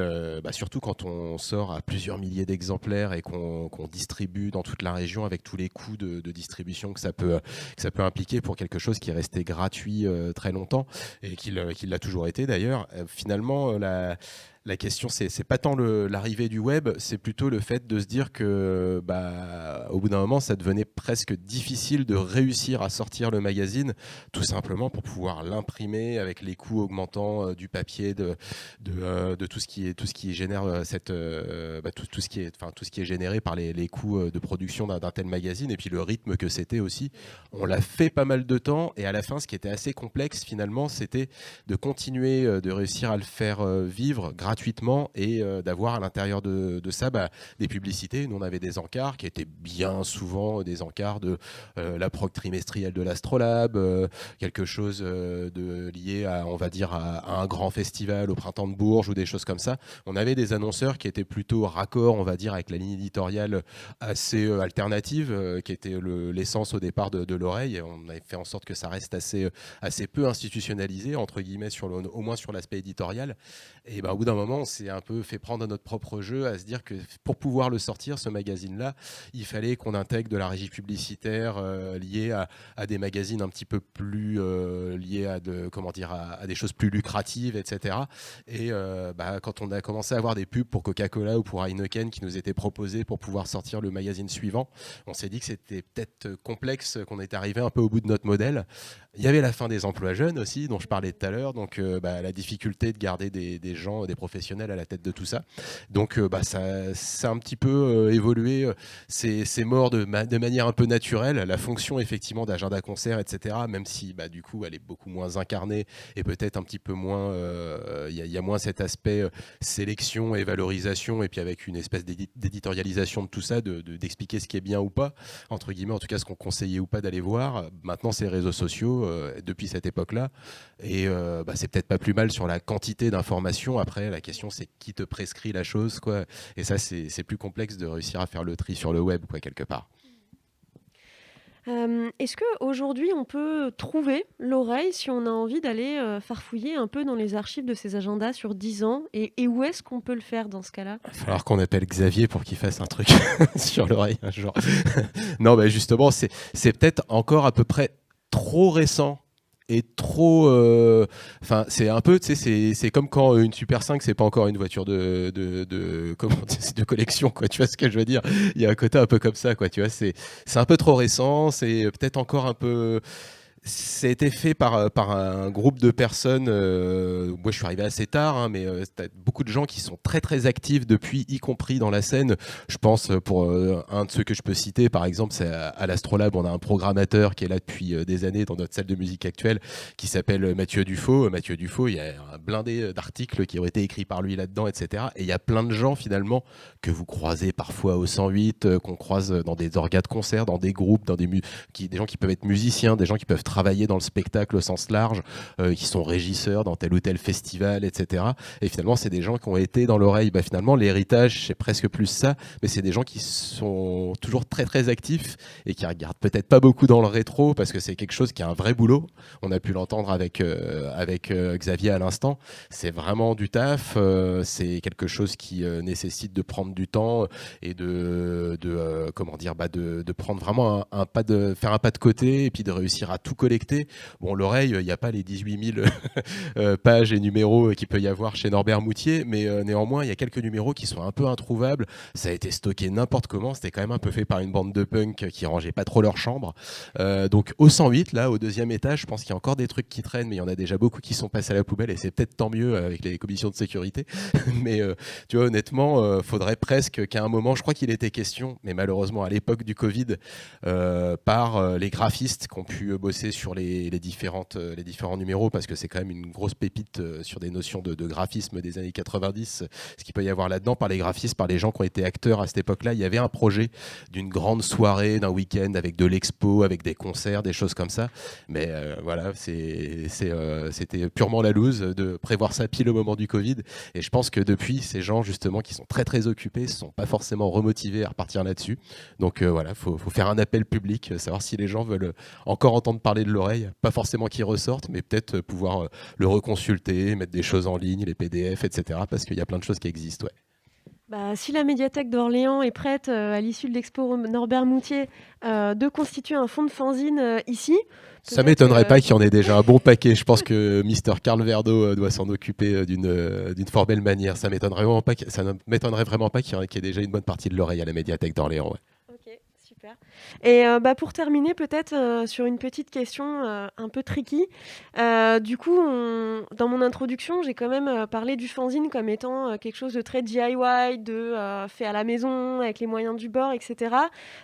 surtout quand on sort à plusieurs milliers d'exemplaires et qu'on distribue dans toute la région avec tous les coûts de distribution que ça peut impliquer pour quelque chose qui est resté gratuit très longtemps et qui l'a toujours été d'ailleurs. Finalement, la question, c'est pas tant l'arrivée du web, c'est plutôt le fait de se dire que, au bout d'un moment, ça devenait presque difficile de réussir à sortir le magazine, tout simplement pour pouvoir l'imprimer avec les coûts augmentants du papier, de tout ce qui génère tout ce qui est généré par les coûts de production d'un tel magazine, et puis le rythme que c'était aussi. On l'a fait pas mal de temps, et à la fin, ce qui était assez complexe finalement, c'était de continuer de réussir à le faire vivre grâce gratuitement et d'avoir à l'intérieur de ça des publicités. Nous, on avait des encarts qui étaient bien souvent des encarts de la prog trimestrielle de l'Astrolabe, quelque chose lié à, on va dire, à un grand festival au Printemps de Bourges ou des choses comme ça. On avait des annonceurs qui étaient plutôt raccord, on va dire, avec la ligne éditoriale assez alternative, qui était l'essence au départ de l'oreille. On avait fait en sorte que ça reste assez peu institutionnalisé, entre guillemets, au moins sur l'aspect éditorial. Et au bout d'un moment, on s'est un peu fait prendre à notre propre jeu, à se dire que pour pouvoir le sortir, ce magazine-là, il fallait qu'on intègre de la régie publicitaire liée à des magazines un petit peu plus liés à des choses plus lucratives, etc. Et quand on a commencé à avoir des pubs pour Coca-Cola ou pour Heineken qui nous étaient proposées pour pouvoir sortir le magazine suivant, on s'est dit que c'était peut-être complexe, qu'on était arrivé un peu au bout de notre modèle. Il y avait la fin des emplois jeunes aussi, dont je parlais tout à l'heure, donc la difficulté de garder des gens, des professionnels à la tête de tout ça. Donc ça a un petit peu évolué, c'est mort de manière un peu naturelle. La fonction effectivement d'agenda concert, etc., même si du coup elle est beaucoup moins incarnée et peut-être un petit peu moins, il y a moins cet aspect sélection et valorisation, et puis avec une espèce d'éditorialisation de tout ça, d'expliquer ce qui est bien ou pas, entre guillemets, en tout cas ce qu'on conseillait ou pas d'aller voir. Maintenant c'est les réseaux sociaux depuis cette époque-là, et c'est peut-être pas plus mal sur la quantité d'informations. Après la question c'est qui te prescrit la chose, quoi. Et ça c'est plus complexe de réussir à faire le tri sur le web, quoi, quelque part. Est-ce qu'aujourd'hui, on peut trouver l'oreille si on a envie d'aller farfouiller un peu dans les archives de ces agendas sur 10 ans, et où est-ce qu'on peut le faire dans ce cas-là ? Il va falloir qu'on appelle Xavier pour qu'il fasse un truc sur l'oreille un jour. Non, justement, c'est peut-être encore à peu près trop récent et trop... c'est un peu, tu sais, c'est comme quand une Super 5, c'est pas encore une voiture de collection, quoi. Tu vois ce que je veux dire ? Il y a un côté un peu comme ça, quoi. Tu vois, c'est un peu trop récent, c'est peut-être encore un peu... Ça a été fait par un groupe de personnes. Moi, je suis arrivé assez tard, mais tu as beaucoup de gens qui sont très, très actifs depuis, y compris dans la scène. Je pense, pour un de ceux que je peux citer, par exemple, c'est à l'Astrolabe, on a un programmateur qui est là depuis des années dans notre salle de musique actuelle, qui s'appelle Mathieu Dufaux. Mathieu Dufaux, il y a un blindé d'articles qui ont été écrits par lui là-dedans, etc. Et il y a plein de gens, finalement, que vous croisez parfois au 108, qu'on croise dans des orgas de concerts, dans des groupes, des gens qui peuvent être musiciens, des gens qui peuvent travailler dans le spectacle au sens large, qui sont régisseurs dans tel ou tel festival, etc. Et finalement, c'est des gens qui ont été dans l'oreille. Finalement, l'héritage, c'est presque plus ça, mais c'est des gens qui sont toujours très, très actifs et qui regardent peut-être pas beaucoup dans le rétro, parce que c'est quelque chose qui est un vrai boulot. On a pu l'entendre avec Xavier à l'instant. C'est vraiment du taf. C'est quelque chose qui nécessite de prendre du temps et de prendre vraiment faire un pas de côté, et puis de réussir à tout collecter. Bon, l'oreille, il n'y a pas les 18 000 pages et numéros qu'il peut y avoir chez Norbert Moutier, mais néanmoins, il y a quelques numéros qui sont un peu introuvables. Ça a été stocké n'importe comment. C'était quand même un peu fait par une bande de punk qui rangeait pas trop leur chambre. Donc au 108, là, au deuxième étage, je pense qu'il y a encore des trucs qui traînent, mais il y en a déjà beaucoup qui sont passés à la poubelle, et c'est peut-être tant mieux avec les commissions de sécurité. Mais tu vois, honnêtement, faudrait presque qu'à un moment, je crois qu'il était question, mais malheureusement à l'époque du Covid, par les graphistes qui ont pu bosser sur les différents numéros, parce que c'est quand même une grosse pépite sur des notions de graphisme des années 90, ce qu'il peut y avoir là-dedans, par les graphistes, par les gens qui ont été acteurs à cette époque-là. Il y avait un projet d'une grande soirée, d'un week-end, avec de l'expo, avec des concerts, des choses comme ça. Mais voilà, c'était purement la loose de prévoir ça pile au moment du Covid. Et je pense que depuis, ces gens, justement, qui sont très très occupés, ne sont pas forcément remotivés à repartir là-dessus. Donc voilà, faut faire un appel public, savoir si les gens veulent encore entendre parler de l'oreille, pas forcément qu'ils ressortent, mais peut-être pouvoir le reconsulter, mettre des choses en ligne, les PDF, etc. Parce qu'il y a plein de choses qui existent, ouais. Si la médiathèque d'Orléans est prête, à l'issue de l'expo Norbert Moutier, de constituer un fonds de fanzine ici... Ça ne m'étonnerait pas qu'il y en ait déjà un bon paquet. Je pense que Mr. Carl Verdo doit s'en occuper d'une fort belle manière. Ça ne m'étonnerait vraiment pas qu'il y ait déjà une bonne partie de l'oreille à la médiathèque d'Orléans. Ouais. Ok, super. Super. Et pour terminer, peut-être sur une petite question un peu tricky. Du coup, dans mon introduction, j'ai quand même parlé du fanzine comme étant quelque chose de très DIY, fait à la maison, avec les moyens du bord, etc.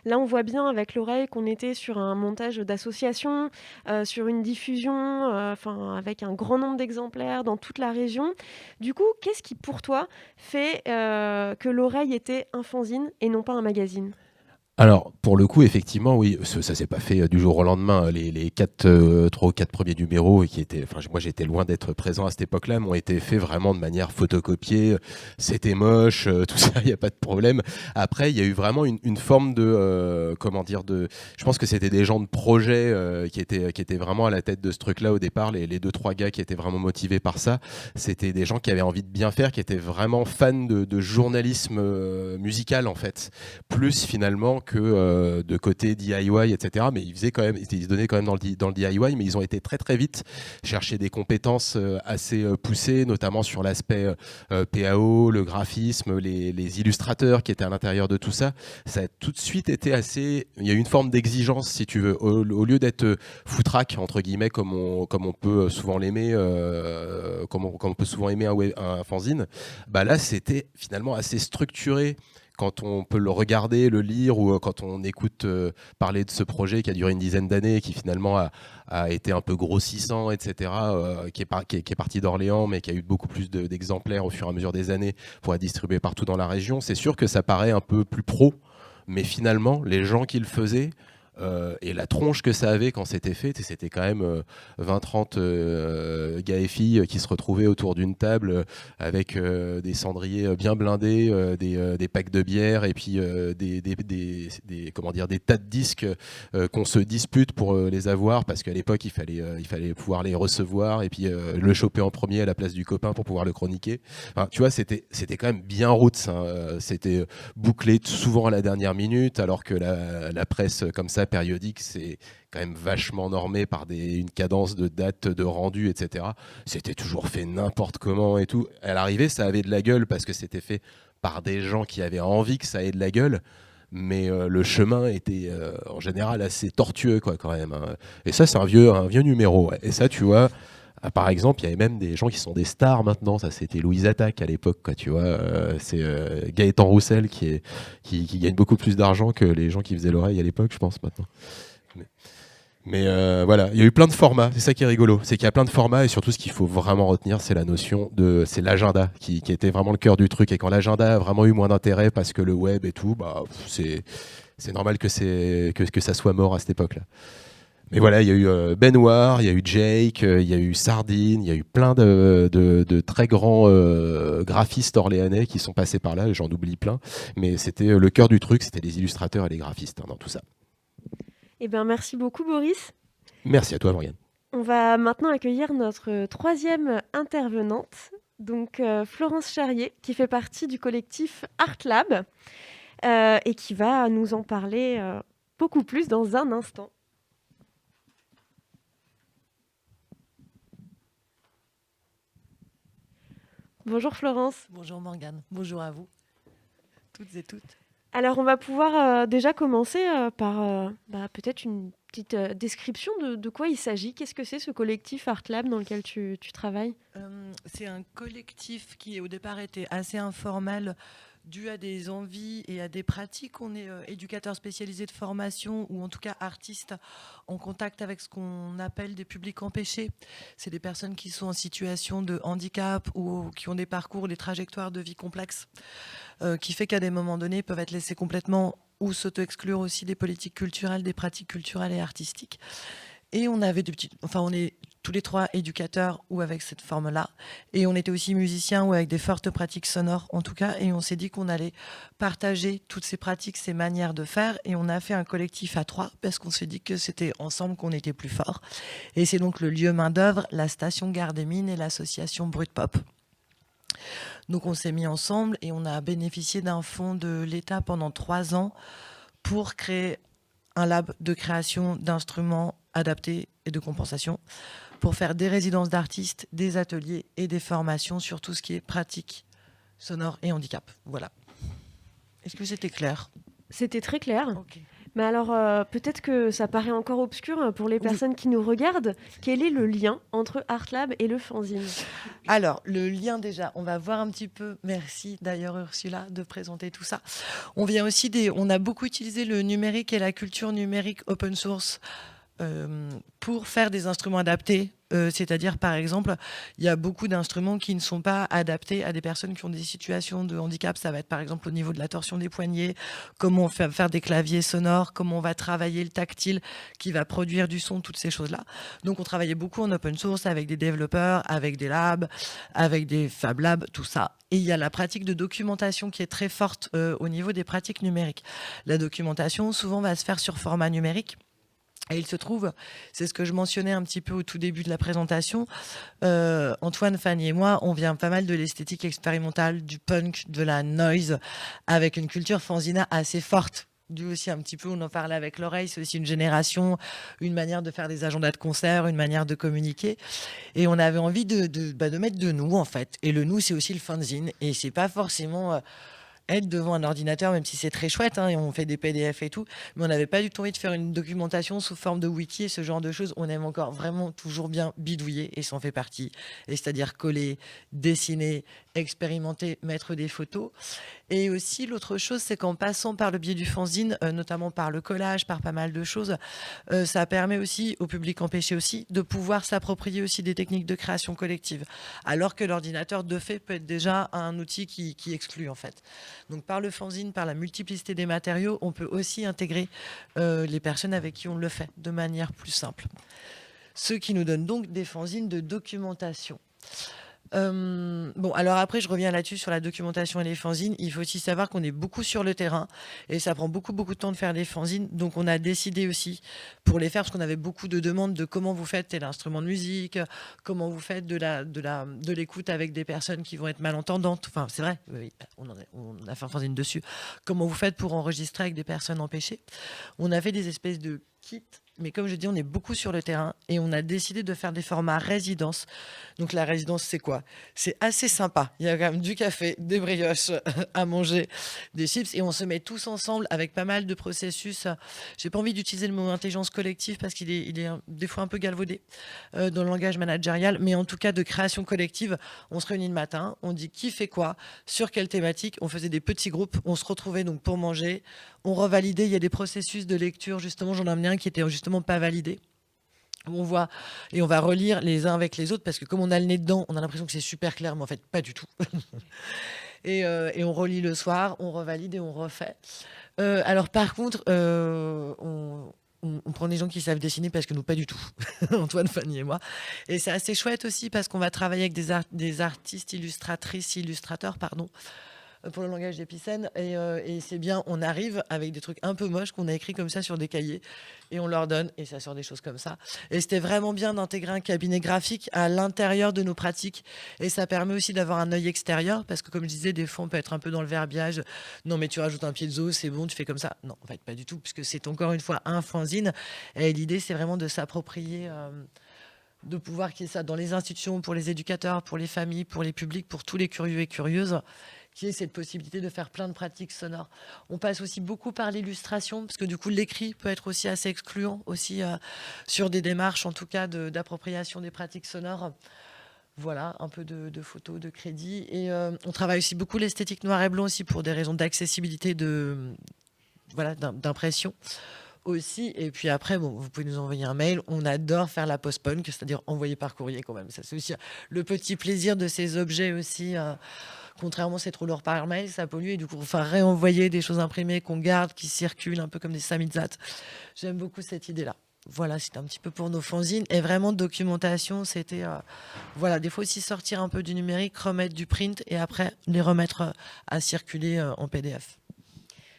Là, on voit bien avec l'oreille qu'on était sur un montage d'association, sur une diffusion, avec un grand nombre d'exemplaires dans toute la région. Du coup, qu'est-ce qui, pour toi, fait que l'oreille était un fanzine et non pas un magazine ? Alors, pour le coup, effectivement, oui, ça s'est pas fait du jour au lendemain. Les 3 ou 4 premiers numéros, moi j'étais loin d'être présent à cette époque-là, m'ont été faits vraiment de manière photocopiée. C'était moche, tout ça, il n'y a pas de problème. Après, il y a eu vraiment une forme de, je pense que c'était des gens de projet qui étaient vraiment à la tête de ce truc-là au départ. Les 2-3 gars qui étaient vraiment motivés par ça, c'était des gens qui avaient envie de bien faire, qui étaient vraiment fans de journalisme musical en fait, plus finalement que de côté DIY, etc. Mais ils se donnaient quand même dans le DIY, mais ils ont été très très vite chercher des compétences assez poussées, notamment sur l'aspect PAO, le graphisme, les illustrateurs qui étaient à l'intérieur de tout ça. Ça a tout de suite été assez... Il y a eu une forme d'exigence, si tu veux. Au lieu d'être foutraque, entre guillemets, comme on peut souvent l'aimer, comme on peut souvent aimer un fanzine, bah là, c'était finalement assez structuré. Quand on peut le regarder, le lire, ou quand on écoute parler de ce projet qui a duré une dizaine d'années et qui finalement a été un peu grossissant, etc., qui est parti d'Orléans, mais qui a eu beaucoup plus d'exemplaires au fur et à mesure des années pour être distribué partout dans la région, c'est sûr que ça paraît un peu plus pro, mais finalement, les gens qui le faisaient, et la tronche que ça avait quand c'était fait, c'était quand même 20-30 gars et filles qui se retrouvaient autour d'une table avec des cendriers bien blindés, des packs de bière et puis des tas de disques qu'on se dispute pour les avoir, parce qu'à l'époque il fallait pouvoir les recevoir et puis le choper en premier à la place du copain pour pouvoir le chroniquer. Enfin, tu vois, c'était quand même bien roots, hein. C'était bouclé souvent à la dernière minute, alors que la presse comme ça périodique, c'est quand même vachement normé par une cadence de date, de rendu, etc. C'était toujours fait n'importe comment et tout. À l'arrivée, ça avait de la gueule parce que c'était fait par des gens qui avaient envie que ça ait de la gueule. Mais le chemin était en général assez tortueux, quoi, quand même, hein. Et ça, c'est un vieux numéro. Ouais. Et ça, tu vois, par exemple, il y avait même des gens qui sont des stars maintenant. Ça, c'était Louise Attaque à l'époque, quoi, tu vois. C'est Gaëtan Roussel qui gagne beaucoup plus d'argent que les gens qui faisaient l'oreille à l'époque, je pense, maintenant. Mais voilà, il y a eu plein de formats. C'est ça qui est rigolo. C'est qu'il y a plein de formats, et surtout, ce qu'il faut vraiment retenir, c'est c'est l'agenda qui était vraiment le cœur du truc. Et quand l'agenda a vraiment eu moins d'intérêt parce que le web et tout, bah, c'est normal que ça soit mort à cette époque-là. Mais voilà, il y a eu Benoît, il y a eu Jake, il y a eu Sardine, il y a eu plein de très grands graphistes orléanais qui sont passés par là, j'en oublie plein. Mais c'était le cœur du truc, c'était les illustrateurs et les graphistes, hein, dans tout ça. Eh bien, merci beaucoup, Boris. Merci à toi, Morgane. On va maintenant accueillir notre troisième intervenante, donc Florence Charrier, qui fait partie du collectif Art Lab et qui va nous en parler beaucoup plus dans un instant. Bonjour Florence. Bonjour Morgane, bonjour à vous, toutes et toutes. Alors on va pouvoir déjà commencer par peut-être une petite description de quoi il s'agit. Qu'est-ce que c'est ce collectif Art Lab dans lequel tu travailles ? C'est un collectif qui au départ était assez informel, dû à des envies et à des pratiques. On est éducateur spécialisé de formation, ou en tout cas artiste en contact avec ce qu'on appelle des publics empêchés. C'est des personnes qui sont en situation de handicap ou qui ont des parcours, des trajectoires de vie complexes, qui fait qu'à des moments donnés, ils peuvent être laissés complètement ou s'auto-exclure aussi des politiques culturelles, des pratiques culturelles et artistiques. Et on avait on est tous les trois éducateurs ou avec cette forme-là. Et on était aussi musiciens ou avec des fortes pratiques sonores, en tout cas. Et on s'est dit qu'on allait partager toutes ces pratiques, ces manières de faire. Et on a fait un collectif à 3 parce qu'on s'est dit que c'était ensemble qu'on était plus fort. Et c'est donc le lieu main d'œuvre, la station Gare des Mines et l'association Brut Pop. Donc on s'est mis ensemble et on a bénéficié d'un fonds de l'État pendant 3 ans pour créer un lab de création d'instruments adaptés et de compensation, pour faire des résidences d'artistes, des ateliers et des formations sur tout ce qui est pratique sonore et handicap. Voilà. Est-ce que c'était clair ? C'était très clair. Okay. Mais alors, peut-être que ça paraît encore obscur pour les Oui. personnes qui nous regardent. Quel est le lien entre Artlab et le fanzine? Alors, le lien déjà, on va voir un petit peu. Merci d'ailleurs Ursula de présenter tout ça. On a beaucoup utilisé le numérique et la culture numérique open source pour faire des instruments adaptés. C'est-à-dire, par exemple, il y a beaucoup d'instruments qui ne sont pas adaptés à des personnes qui ont des situations de handicap. Ça va être, par exemple, au niveau de la torsion des poignets, comment on fait faire des claviers sonores, comment on va travailler le tactile qui va produire du son, toutes ces choses-là. Donc, on travaillait beaucoup en open source avec des développeurs, avec des labs, avec des Fab Labs, tout ça. Et il y a la pratique de documentation qui est très forte au niveau des pratiques numériques. La documentation, souvent, va se faire sur format numérique. Et il se trouve, c'est ce que je mentionnais un petit peu au tout début de la présentation, Antoine, Fanny et moi, on vient pas mal de l'esthétique expérimentale, du punk, de la noise, avec une culture fanzina assez forte. Dû aussi un petit peu, on en parlait avec l'oreille, c'est aussi une génération, une manière de faire des agendas de concert, une manière de communiquer. Et on avait envie de mettre de nous, en fait. Et le nous, c'est aussi le fanzine. Et c'est pas forcément être devant un ordinateur, même si c'est très chouette, hein, et on fait des PDF et tout, mais on n'avait pas du tout envie de faire une documentation sous forme de wiki et ce genre de choses. On aime encore vraiment toujours bien bidouiller et ça en fait partie. Et c'est-à-dire coller, dessiner, expérimenter, mettre des photos. Et aussi, l'autre chose, c'est qu'en passant par le biais du fanzine, notamment par le collage, par pas mal de choses, ça permet aussi au public empêché aussi de pouvoir s'approprier aussi des techniques de création collective. Alors que l'ordinateur, de fait, peut être déjà un outil qui exclut, en fait. Donc, par le fanzine, par la multiplicité des matériaux, on peut aussi intégrer les personnes avec qui on le fait de manière plus simple. Ce qui nous donne donc des fanzines de documentation. Bon, alors après, je reviens là-dessus sur la documentation et les fanzines. Il faut aussi savoir qu'on est beaucoup sur le terrain et ça prend beaucoup, beaucoup de temps de faire des fanzines. Donc, on a décidé aussi pour les faire, parce qu'on avait beaucoup de demandes de comment vous faites tel instrument de musique, comment vous faites de l'écoute avec des personnes qui vont être malentendantes. Enfin, c'est vrai, oui, on a fait un fanzine dessus. Comment vous faites pour enregistrer avec des personnes empêchées? On a fait des espèces de kits. Mais comme je dis, on est beaucoup sur le terrain et on a décidé de faire des formats résidence. Donc la résidence, c'est quoi? C'est assez sympa. Il y a quand même du café, des brioches à manger, des chips et on se met tous ensemble avec pas mal de processus. J'ai pas envie d'utiliser le mot intelligence collective parce qu'il est des fois un peu galvaudé dans le langage managérial, mais en tout cas de création collective. On se réunit le matin, on dit qui fait quoi, sur quelle thématique. On faisait des petits groupes, on se retrouvait donc pour manger. On revalidait, il y a des processus de lecture, justement, j'en ai amené un qui était justement pas validé. On voit et on va relire les uns avec les autres parce que comme on a le nez dedans, on a l'impression que c'est super clair, mais en fait pas du tout. et on relit le soir, on revalide et on refait. Alors par contre, on prend des gens qui savent dessiner parce que nous pas du tout, Antoine, Fanny et moi. Et c'est assez chouette aussi parce qu'on va travailler avec des artistes, illustrateurs, pardon, pour le langage d'Épicène. Et c'est bien, on arrive avec des trucs un peu moches qu'on a écrits comme ça sur des cahiers et on leur donne et ça sort des choses comme ça. Et c'était vraiment bien d'intégrer un cabinet graphique à l'intérieur de nos pratiques et ça permet aussi d'avoir un œil extérieur parce que comme je disais, des fois on peut être un peu dans le verbiage. Non mais tu rajoutes un piezo, c'est bon, tu fais comme ça. Non, en fait pas du tout puisque c'est encore une fois un fanzine et l'idée c'est vraiment de s'approprier de pouvoir qu'il y ait ça dans les institutions, pour les éducateurs, pour les familles, pour les publics, pour tous les curieux et curieuses, qui est cette possibilité de faire plein de pratiques sonores. On passe aussi beaucoup par l'illustration, parce que du coup, l'écrit peut être aussi assez excluant, aussi sur des démarches, en tout cas, d'appropriation des pratiques sonores. Voilà, un peu de photos, de crédit. Et on travaille aussi beaucoup l'esthétique noir et blanc aussi pour des raisons d'accessibilité, d'impression aussi. Et puis après, bon, vous pouvez nous envoyer un mail. On adore faire la post-punk, c'est-à-dire envoyer par courrier quand même. Ça, c'est aussi le petit plaisir de ces objets aussi. Contrairement, c'est trop lourd par mail, ça pollue. Et du coup, enfin, réenvoyer des choses imprimées qu'on garde, qui circulent un peu comme des samizat. J'aime beaucoup cette idée-là. Voilà, c'était un petit peu pour nos fanzines. Et vraiment, documentation, c'était... voilà, des fois aussi sortir un peu du numérique, remettre du print et après les remettre à circuler en PDF.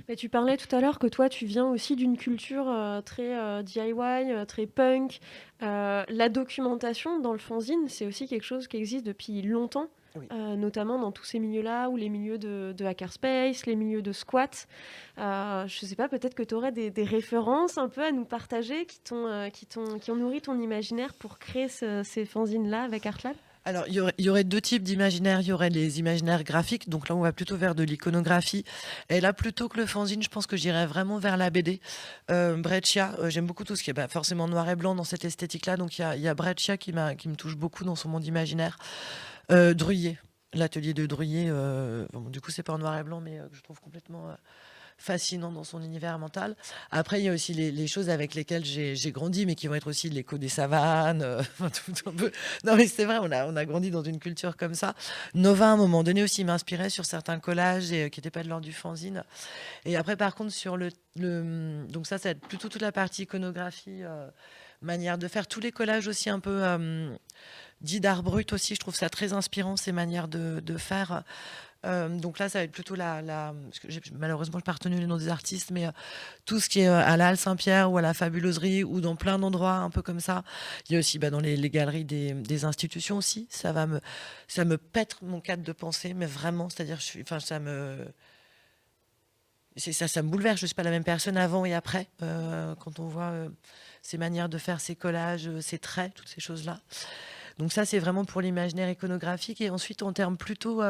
Mais tu parlais tout à l'heure que toi, tu viens aussi d'une culture très DIY, très punk. La documentation dans le fanzine, c'est aussi quelque chose qui existe depuis longtemps, Oui. Notamment dans tous ces milieux-là, ou les milieux de hackerspace, les milieux de squat. Je ne sais pas, peut-être que tu aurais des références un peu à nous partager qui ont nourri ton imaginaire pour créer ces fanzines-là avec Artlab. Alors, il y aurait deux types d'imaginaires. Il y aurait les imaginaires graphiques, donc là, on va plutôt vers de l'iconographie. Et là, plutôt que le fanzine, je pense que j'irais vraiment vers la BD. Breccia, j'aime beaucoup tout ce qui est forcément noir et blanc dans cette esthétique-là. Donc, il y a Breccia qui me touche beaucoup dans son monde imaginaire. Druillet, l'atelier de Druillet, du coup, c'est pas en noir et blanc, mais que je trouve complètement fascinant dans son univers mental. Après, il y a aussi les choses avec lesquelles j'ai grandi, mais qui vont être aussi l'écho des savanes. Tout un peu. Non, mais c'est vrai, on a grandi dans une culture comme ça. Nova, à un moment donné, aussi m'inspirait sur certains collages et, qui n'étaient pas de l'ordre du fanzine. Et après, par contre, sur donc ça va être plutôt toute la partie iconographie, manière de faire. Tous les collages aussi un peu dits d'art brut aussi, je trouve ça très inspirant, ces manières de faire. Donc là, ça va être plutôt parce que malheureusement, je n'ai pas retenu les noms des artistes, mais tout ce qui est à la Halle Saint-Pierre ou à la Fabuloserie ou dans plein d'endroits un peu comme ça. Il y a aussi dans les galeries des institutions aussi. Ça me pète mon cadre de pensée, mais vraiment, c'est-à-dire, ça me bouleverse. Je ne suis pas la même personne avant et après quand on voit ces manières de faire ces collages, ces traits, toutes ces choses-là. Donc ça, c'est vraiment pour l'imaginaire iconographique. Et ensuite, en termes plutôt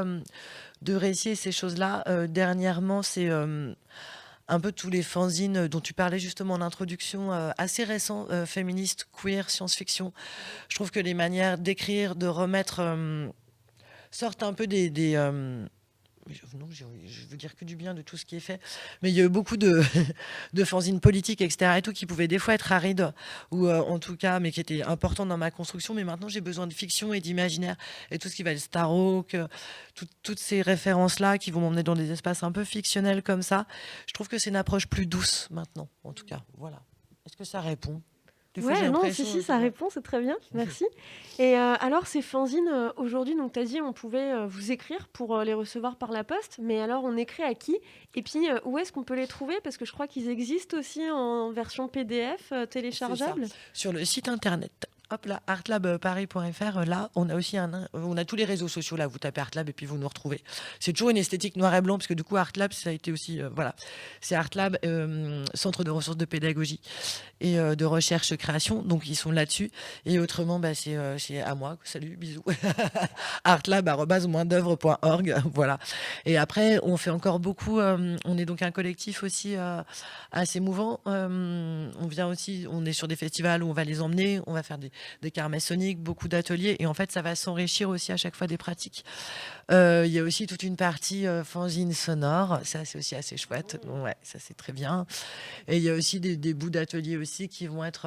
de récits et ces choses-là, dernièrement, c'est un peu tous les fanzines dont tu parlais justement en introduction, assez récents, féministes, queer, science-fiction. Je trouve que les manières d'écrire, de remettre, sortent un peu non, je veux dire que du bien de tout ce qui est fait, mais il y a eu beaucoup de fanzines politiques, etc., et tout, qui pouvaient des fois être arides, ou en tout cas, mais qui étaient importants dans ma construction. Mais maintenant, j'ai besoin de fiction et d'imaginaire, et tout ce qui va être Starhawk, toutes ces références-là qui vont m'emmener dans des espaces un peu fictionnels comme ça. Je trouve que c'est une approche plus douce maintenant, en tout cas. Voilà. Est-ce que ça répond? Ouais, non, si, ça répond, c'est très bien, merci. Et alors, ces fanzines, aujourd'hui, donc tu as dit, on pouvait vous écrire pour les recevoir par la poste, mais alors, on écrit à qui? Et puis, où est-ce qu'on peut les trouver? Parce que je crois qu'ils existent aussi en version PDF téléchargeable. Sur le site internet. Hop là, artlabparis.fr, là, on a aussi on a tous les réseaux sociaux, là, vous tapez Artlab et puis vous nous retrouvez. C'est toujours une esthétique noir et blanc, parce que du coup, Artlab, ça a été aussi, voilà, c'est Artlab, Centre de ressources de pédagogie et de recherche création, donc ils sont là-dessus. Et autrement, c'est à moi, salut, bisous, artlab@d'oeuvre.org, voilà. Et après, on fait encore beaucoup, on est donc un collectif aussi assez mouvant, on est sur des festivals où on va les emmener, on va faire des kermesses soniques, beaucoup d'ateliers, et en fait ça va s'enrichir aussi à chaque fois des pratiques. Il y a aussi toute une partie fanzine sonore, ça c'est aussi assez chouette, donc, ouais, ça c'est très bien. Et il y a aussi des bouts d'ateliers aussi qui vont être,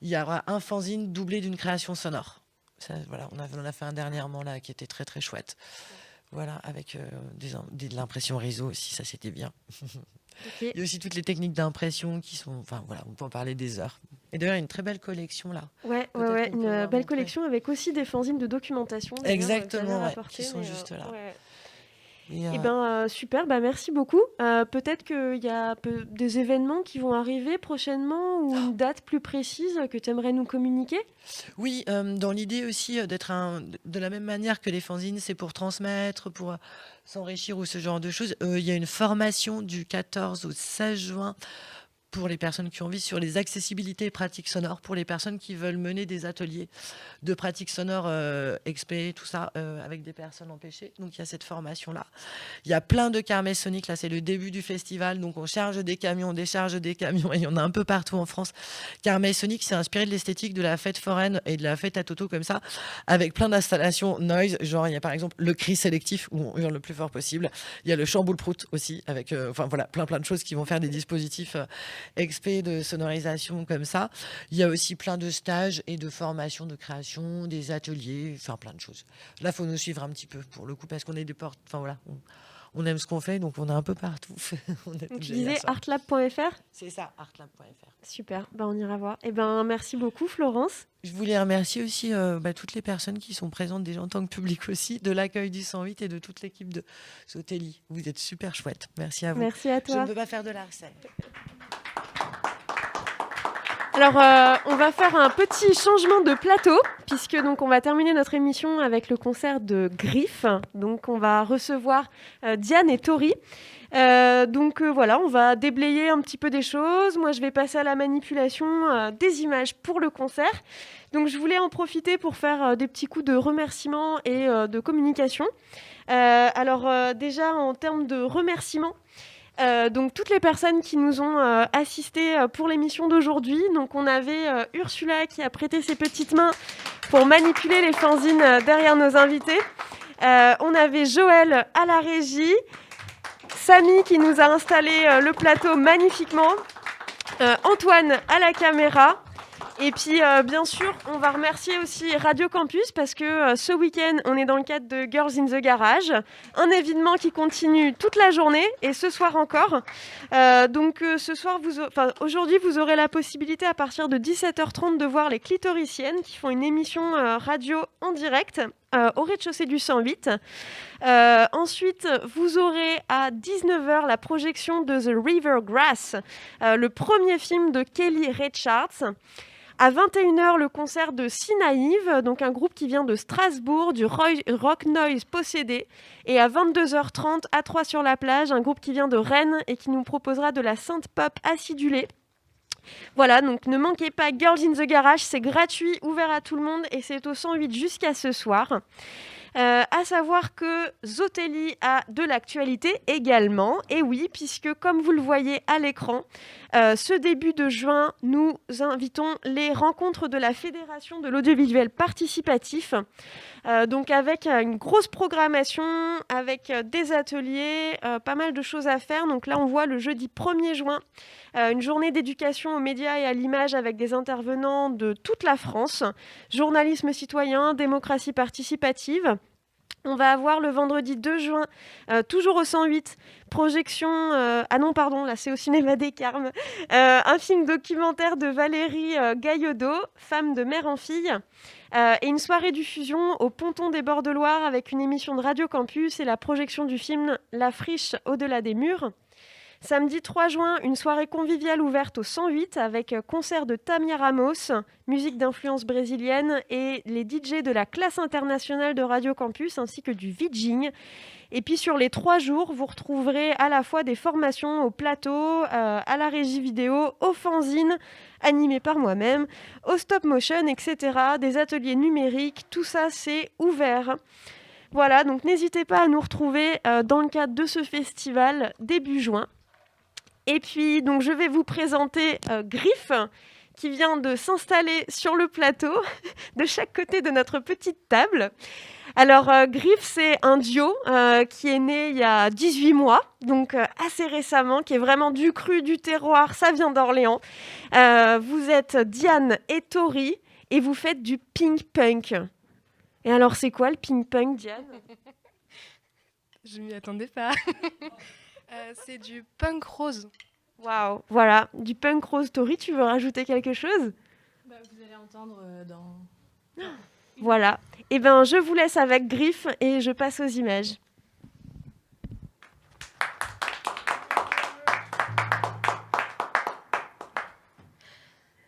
il y aura un fanzine doublé d'une création sonore. Ça, voilà, on en a fait un dernièrement là qui était très très chouette. Voilà, avec de l'impression réseau aussi, ça c'était bien. Okay. Il y a aussi toutes les techniques d'impression qui sont... Enfin voilà, on peut en parler des heures. Et d'ailleurs, il y a une très belle collection là. Ouais, une belle collection avec aussi des fanzines de documentation. Exactement, qui sont juste là. Ouais. Et super, merci beaucoup. Peut-être qu'il y a des événements qui vont arriver prochainement ou une date plus précise que tu aimerais nous communiquer? Oui, dans l'idée aussi d'être de la même manière que les fanzines, c'est pour transmettre, pour s'enrichir ou ce genre de choses. Il y a une formation du 14 au 16 juin pour les personnes qui ont envie sur les accessibilités et pratiques sonores, pour les personnes qui veulent mener des ateliers de pratiques sonores expé, tout ça, avec des personnes empêchées. Donc il y a cette formation-là. Il y a plein de kermesses soniques, là c'est le début du festival, donc on charge des camions, on décharge des camions, et il y en a un peu partout en France. Kermesse sonique, c'est inspiré de l'esthétique de la fête foraine et de la fête à Toto comme ça, avec plein d'installations noise, genre il y a par exemple le cri sélectif, où on hurle le plus fort possible. Il y a le chamboule-prout aussi, avec plein de choses qui vont faire des dispositifs expé de sonorisation comme ça. Il y a aussi plein de stages et de formations de création, des ateliers, enfin plein de choses. Là, il faut nous suivre un petit peu pour le coup, parce qu'on est des portes. Enfin voilà, on aime ce qu'on fait, donc on est un peu partout. Tu disais artlab.fr? C'est ça, artlab.fr. Super, on ira voir. Merci beaucoup Florence. Je voulais remercier aussi toutes les personnes qui sont présentes déjà en tant que public aussi, de l'accueil du 108 et de toute l'équipe de Sotelli. Vous êtes super chouette. Merci à vous. Merci à toi. Je ne peux pas faire de la recette. Alors, on va faire un petit changement de plateau, puisque donc on va terminer notre émission avec le concert de Griff. Donc, on va recevoir Diane et Tori. Voilà, on va déblayer un petit peu des choses. Moi, je vais passer à la manipulation des images pour le concert. Donc, je voulais en profiter pour faire des petits coups de remerciements et de communication. Déjà, en termes de remerciements, donc toutes les personnes qui nous ont assistés pour l'émission d'aujourd'hui. Donc on avait Ursula qui a prêté ses petites mains pour manipuler les fanzines derrière nos invités. On avait Joël à la régie, Samy qui nous a installé le plateau magnifiquement, Antoine à la caméra. Et puis, bien sûr, on va remercier aussi Radio Campus parce que ce week-end, on est dans le cadre de Girls in the Garage, un événement qui continue toute la journée et ce soir encore. Aujourd'hui, vous aurez la possibilité à partir de 17h30 de voir les Clitoriciennes qui font une émission radio en direct au rez-de-chaussée du 108. Ensuite, vous aurez à 19h la projection de The River Grass, le premier film de Kelly Reichardt. À 21h, le concert de Sinaïve, donc un groupe qui vient de Strasbourg, du Rock Noise Possédé. Et à 22h30, à Troyes-sur-la-Plage, un groupe qui vient de Rennes et qui nous proposera de la synth pop acidulée. Voilà, donc ne manquez pas Girls in the Garage, c'est gratuit, ouvert à tout le monde et c'est au 108 jusqu'à ce soir. À savoir que Zotelli a de l'actualité également, et oui, puisque comme vous le voyez à l'écran, ce début de juin, nous invitons les rencontres de la Fédération de l'audiovisuel participatif, donc avec une grosse programmation, avec des ateliers, pas mal de choses à faire. Donc là, on voit le jeudi 1er juin, une journée d'éducation aux médias et à l'image avec des intervenants de toute la France, journalisme citoyen, démocratie participative. On va avoir le vendredi 2 juin, toujours au 108, projection... là c'est au Cinéma des Carmes, un film documentaire de Valérie Gaillaudeau, femme de mère en fille, et une soirée diffusion au Ponton des Bords de Loire avec une émission de Radio Campus et la projection du film La Friche au-delà des murs. Samedi 3 juin, une soirée conviviale ouverte au 108 avec concert de Tamia Ramos, musique d'influence brésilienne et les DJ de la classe internationale de Radio Campus ainsi que du VJing. Et puis sur les 3 jours, vous retrouverez à la fois des formations au plateau, à la régie vidéo, au fanzine, animé par moi-même, au stop motion, etc., des ateliers numériques, tout ça c'est ouvert. Voilà, donc n'hésitez pas à nous retrouver dans le cadre de ce festival début juin. Et puis, donc, je vais vous présenter Griff, qui vient de s'installer sur le plateau, de chaque côté de notre petite table. Alors, Griff, c'est un duo qui est né il y a 18 mois, donc assez récemment, qui est vraiment du cru, du terroir, ça vient d'Orléans. Vous êtes Diane et Tori, et vous faites du pink-punk. Et alors, c'est quoi le pink-punk, Diane ? Je m'y attendais pas. C'est du punk rose. Waouh, voilà, du punk rose. Tori, tu veux rajouter quelque chose ? Vous allez entendre dans... Voilà. Eh bien, je vous laisse avec Griff et je passe aux images.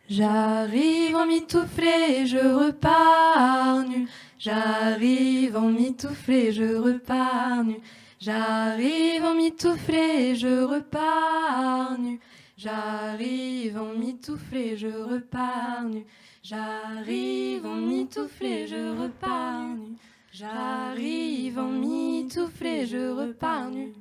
J'arrive en mitouflé, je repars nu. J'arrive en mitouflé, je repars nu. J'arrive en mitouflé, je repars nu. J'arrive en mitouflé, je repars nu. J'arrive en mitouflé, je repars nu. J'arrive en mitouflé, je repars nu.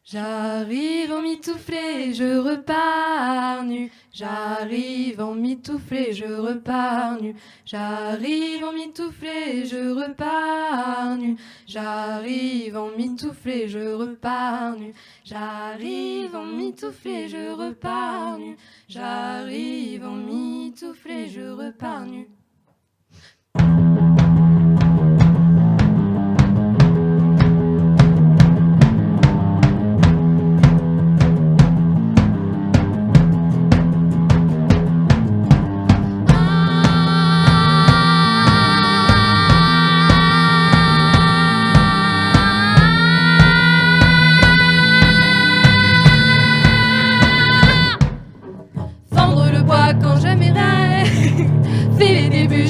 J'arrive en mitouflé, je repars nu. J'arrive en mitouflé, je repars nu. J'arrive en mitouflé, je repars nu. J'arrive en mitouflé, je repars nu. J'arrive en mitouflé, je repars nu. J'arrive en mitouflé, je repars nu.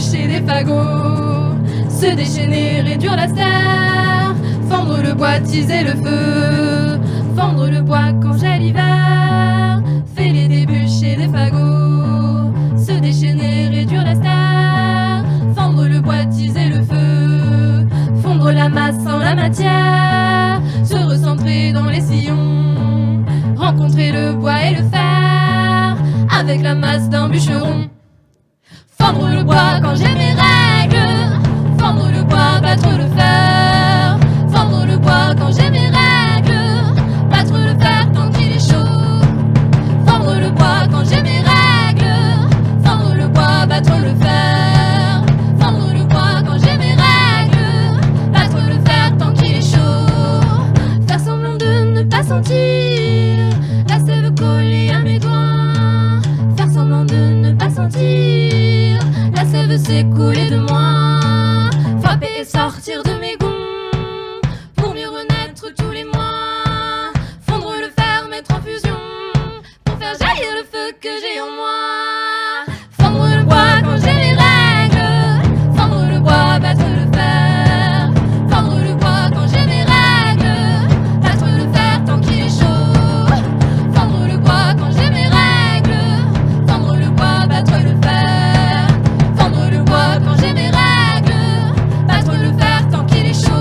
bûches et des fagots. Se déchaîner, réduire la terre. Fendre le bois, teaser le feu. Fendre le bois quand j'ai l'hiver. Fêler des bûches et des fagots. Se déchaîner, réduire la terre. Fendre le bois, teaser le feu. Fondre la masse en la matière. Se recentrer dans les sillons. Rencontrer le bois et le fer. Avec la masse d'un bûcheron. Fendre le bois quand j'ai mes règles. Fendre le bois, battre le fer. Fendre le bois quand j'ai mes règles. Battre le fer tant qu'il est chaud. Fendre le bois quand j'ai mes règles. Fendre le bois, battre le fer. Fendre le bois quand j'ai mes règles. Battre le fer tant qu'il est chaud. Faire semblant de ne pas sentir la sève collée à mes doigts. Faire semblant de ne pas sentir la sève s'écouler de moi. Frapper et sortir de mes gonds pour mieux renaître tous les mois. Fondre le fer, mettre en fusion pour faire jaillir le feu que j'ai en moi. Fendre le bois quand j'ai mes règles. Fendre le bois, battre le fer. Fendre le bois quand j'ai mes règles. Battre le fer tant qu'il est chaud. Fendre le bois quand j'ai mes règles. Fendre le bois, battre le fer. Fendre le bois quand j'ai mes règles. Battre le fer tant qu'il est chaud.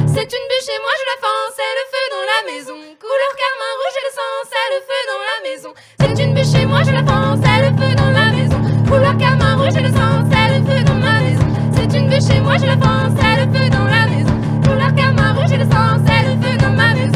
C'est une bûche et moi je la fends, c'est le feu dans la maison. Couleur carmin rouge et le sang, c'est le feu dans la maison. C'est une bûche et moi je la fends, c'est le feu dans la maison. Couleur carmin rouge et le sang, c'est le feu dans ma maison. C'est une bûche et moi je la fends, c'est le feu dans la maison. Couleur carmin rouge et le sang, c'est le feu dans ma maison.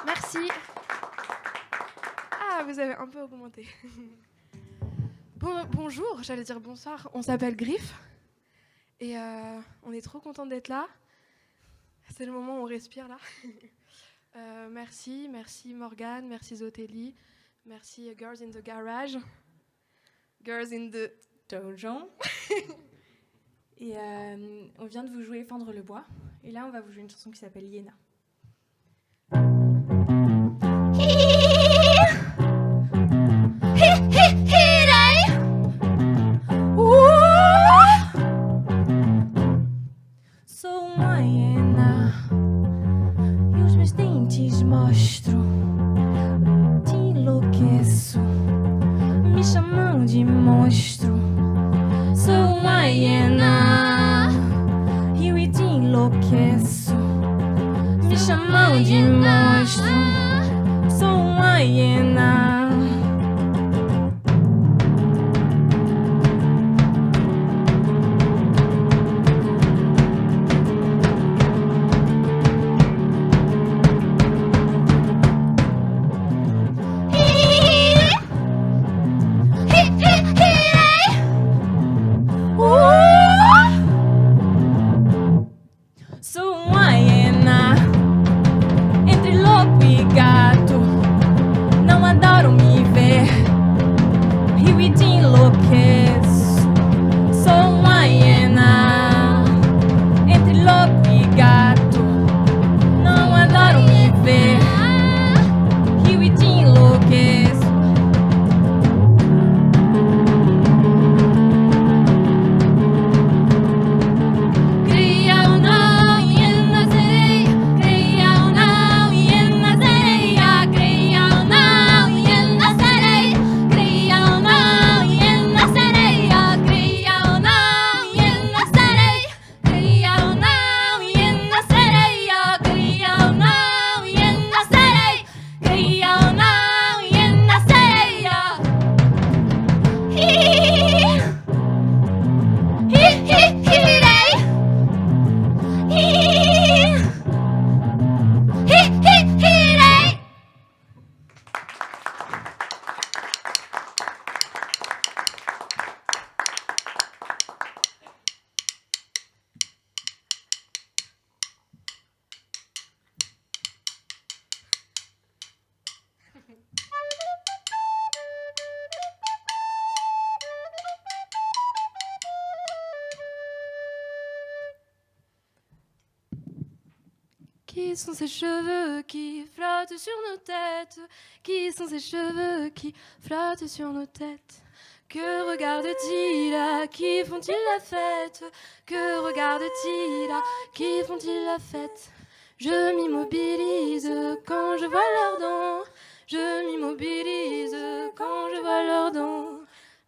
Merci. Ah, vous avez un peu augmenté. Bonjour, j'allais dire bonsoir. On s'appelle Griffe et on est trop content d'être là. C'est le moment où on respire là. Merci Morgane, merci Zotélie, merci Girls in the Garage, Girls in the Dojo. Et on vient de vous jouer Fendre le bois. Et là, on va vous jouer une chanson qui s'appelle Iéna. Sou uma hiena e os meus dentes mostro. Te enlouqueço, me chamam de monstro. Sou uma hiena e eu te enlouqueço, me chamam de monstro. Sou uma hiena. Sou uma hiena entre louco e gato. Não adoro me Qui sont ces cheveux qui flottent sur nos têtes? Qui sont ces cheveux qui flottent sur nos têtes? Que regardent-ils là? Qui font-ils la fête? Que regardent-ils là? Qui font-ils la fête? Je m'immobilise quand je vois leurs dents. Je m'immobilise quand je vois leurs dents.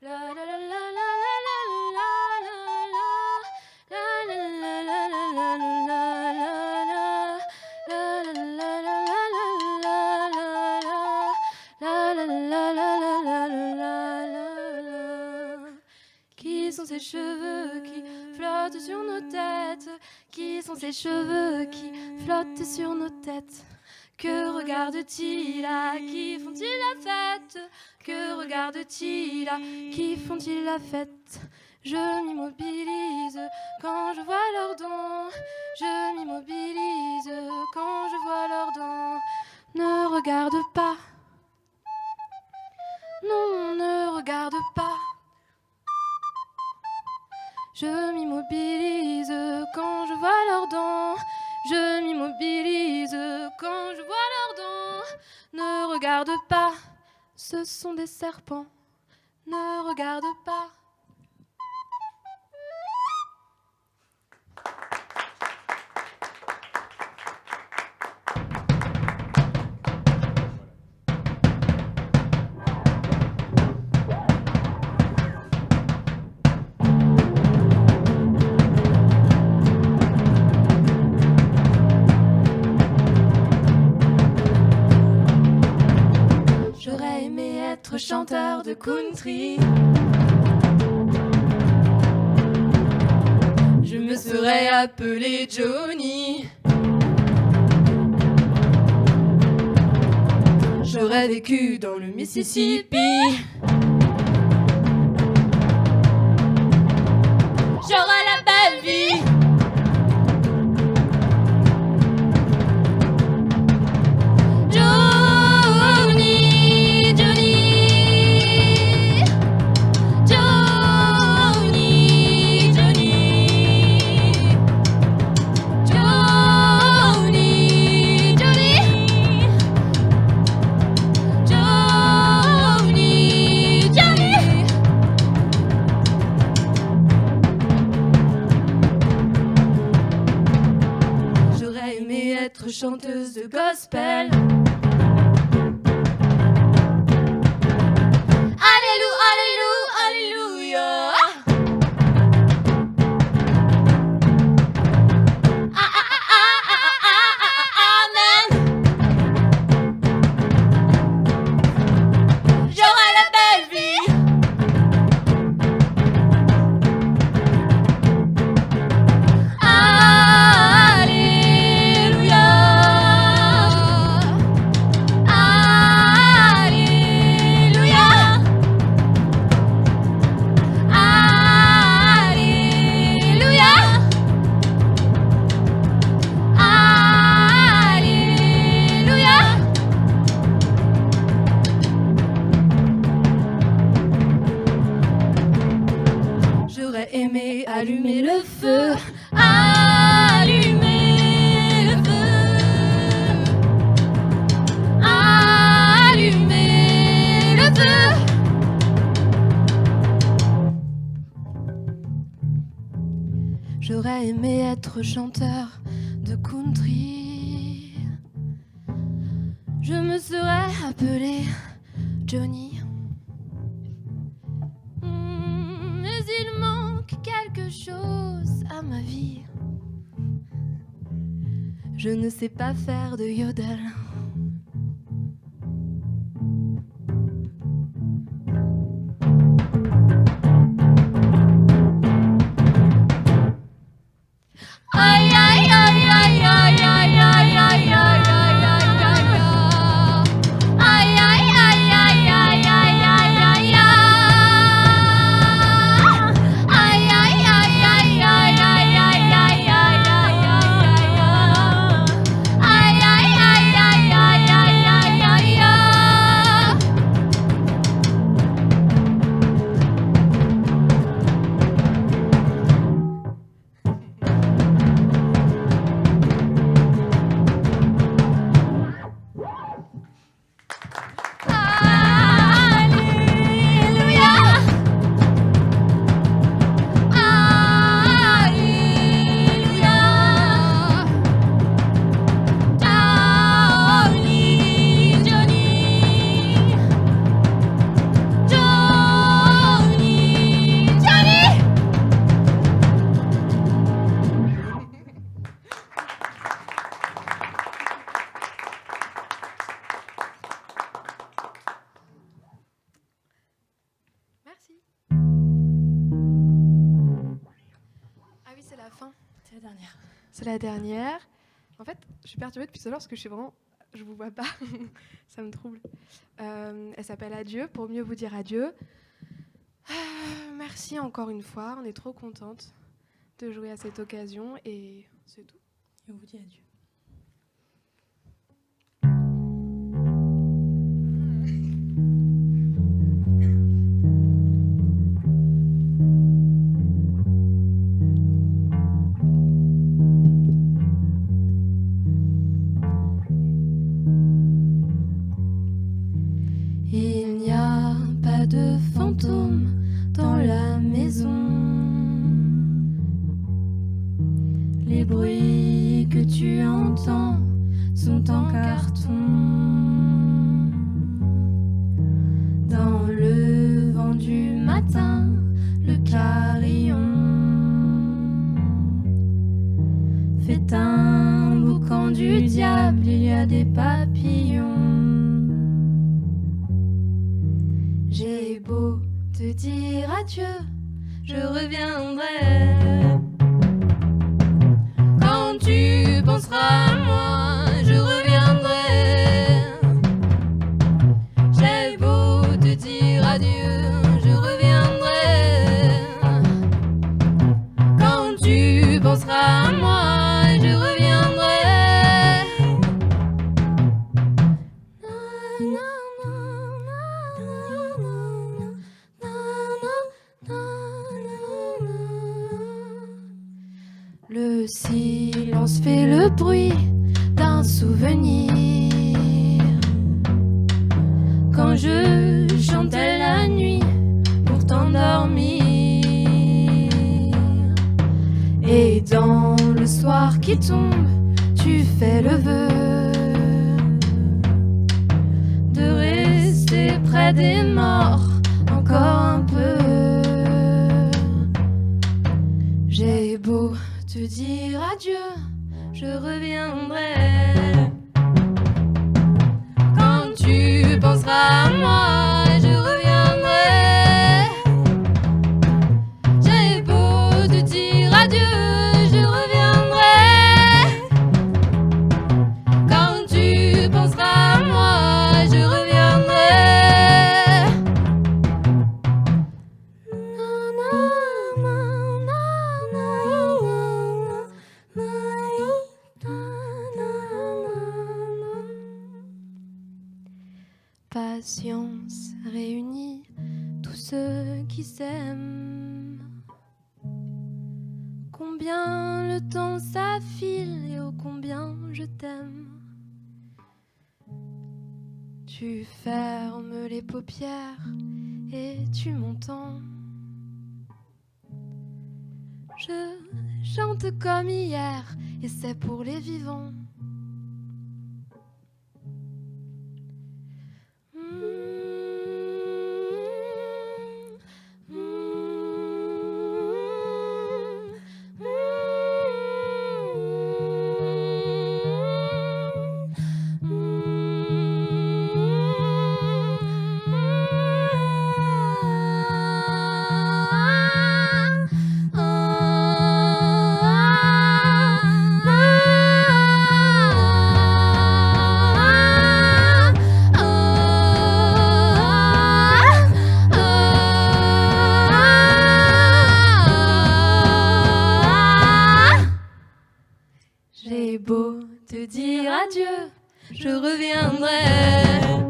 La la la la la la la la la la la la la la. Qui sont ces cheveux qui flottent sur nos têtes? Qui sont ces cheveux qui flottent sur nos têtes? Que regardent-ils là? Qui font-ils la fête? Que regardent-ils là? Qui font-ils la fête? Je m'immobilise quand je vois leurs dents. Je m'immobilise quand je vois leurs dents. Ne regarde pas. Non, ne regarde pas. Je m'immobilise quand je vois leurs dents. Je m'immobilise quand je vois leurs dents. Ne regarde pas, ce sont des serpents. Ne regarde pas. J'aurais aimé être chanteur de country. Je me serais appelé Johnny. J'aurais vécu dans le Mississippi. J'aurais la belle vie. Chanteuse de gospel. Alléluia, alléluia, amen. J'aurai la belle vie. Allumer le feu, allumer le feu, allumer le feu. J'aurais aimé être chanteur de country. Je me serais appelé Johnny. Mais il manque quelque chose à ma vie. Je ne sais pas faire de yodel. Aïe aïe aïe aïe aïe aïe aïe aïe aïe aïe aïe aïe aïe aïe aïe aïe la fin. C'est la dernière. C'est la dernière. En fait, je suis perturbée depuis tout à l'heure parce que je vous vois pas. Ça me trouble. Elle s'appelle Adieu, pour mieux vous dire adieu. Merci encore une fois. On est trop contente de jouer à cette occasion et c'est tout. Et on vous dit adieu. Il n'y a pas de fantôme dans la maison. Les bruits que tu entends sont en carton. Dans le vent du matin, le carillon fait un boucan du diable, il y a des papillons. J'ai beau te dire adieu, je reviendrai. Quand tu penseras à moi, je reviendrai. J'ai beau te dire adieu, je reviendrai. Quand tu penseras à moi, je reviendrai. Le silence fait le bruit d'un souvenir. Quand je chantais la nuit pour t'endormir. Et dans le soir qui tombe, tu fais le vœu de rester près des morts encore un peu. J'ai beau te dire adieu, je reviendrai. Quand tu penseras à moi, je reviendrai. J'ai beau te dire adieu, je reviendrai. Quand tu penseras à moi, je reviendrai. Patience réunit tous ceux qui s'aiment. Combien le temps s'affile et ô combien je t'aime. Tu fermes les paupières et tu m'entends. Je chante comme hier et c'est pour les vivants. J'ai beau te dire adieu, je reviendrai.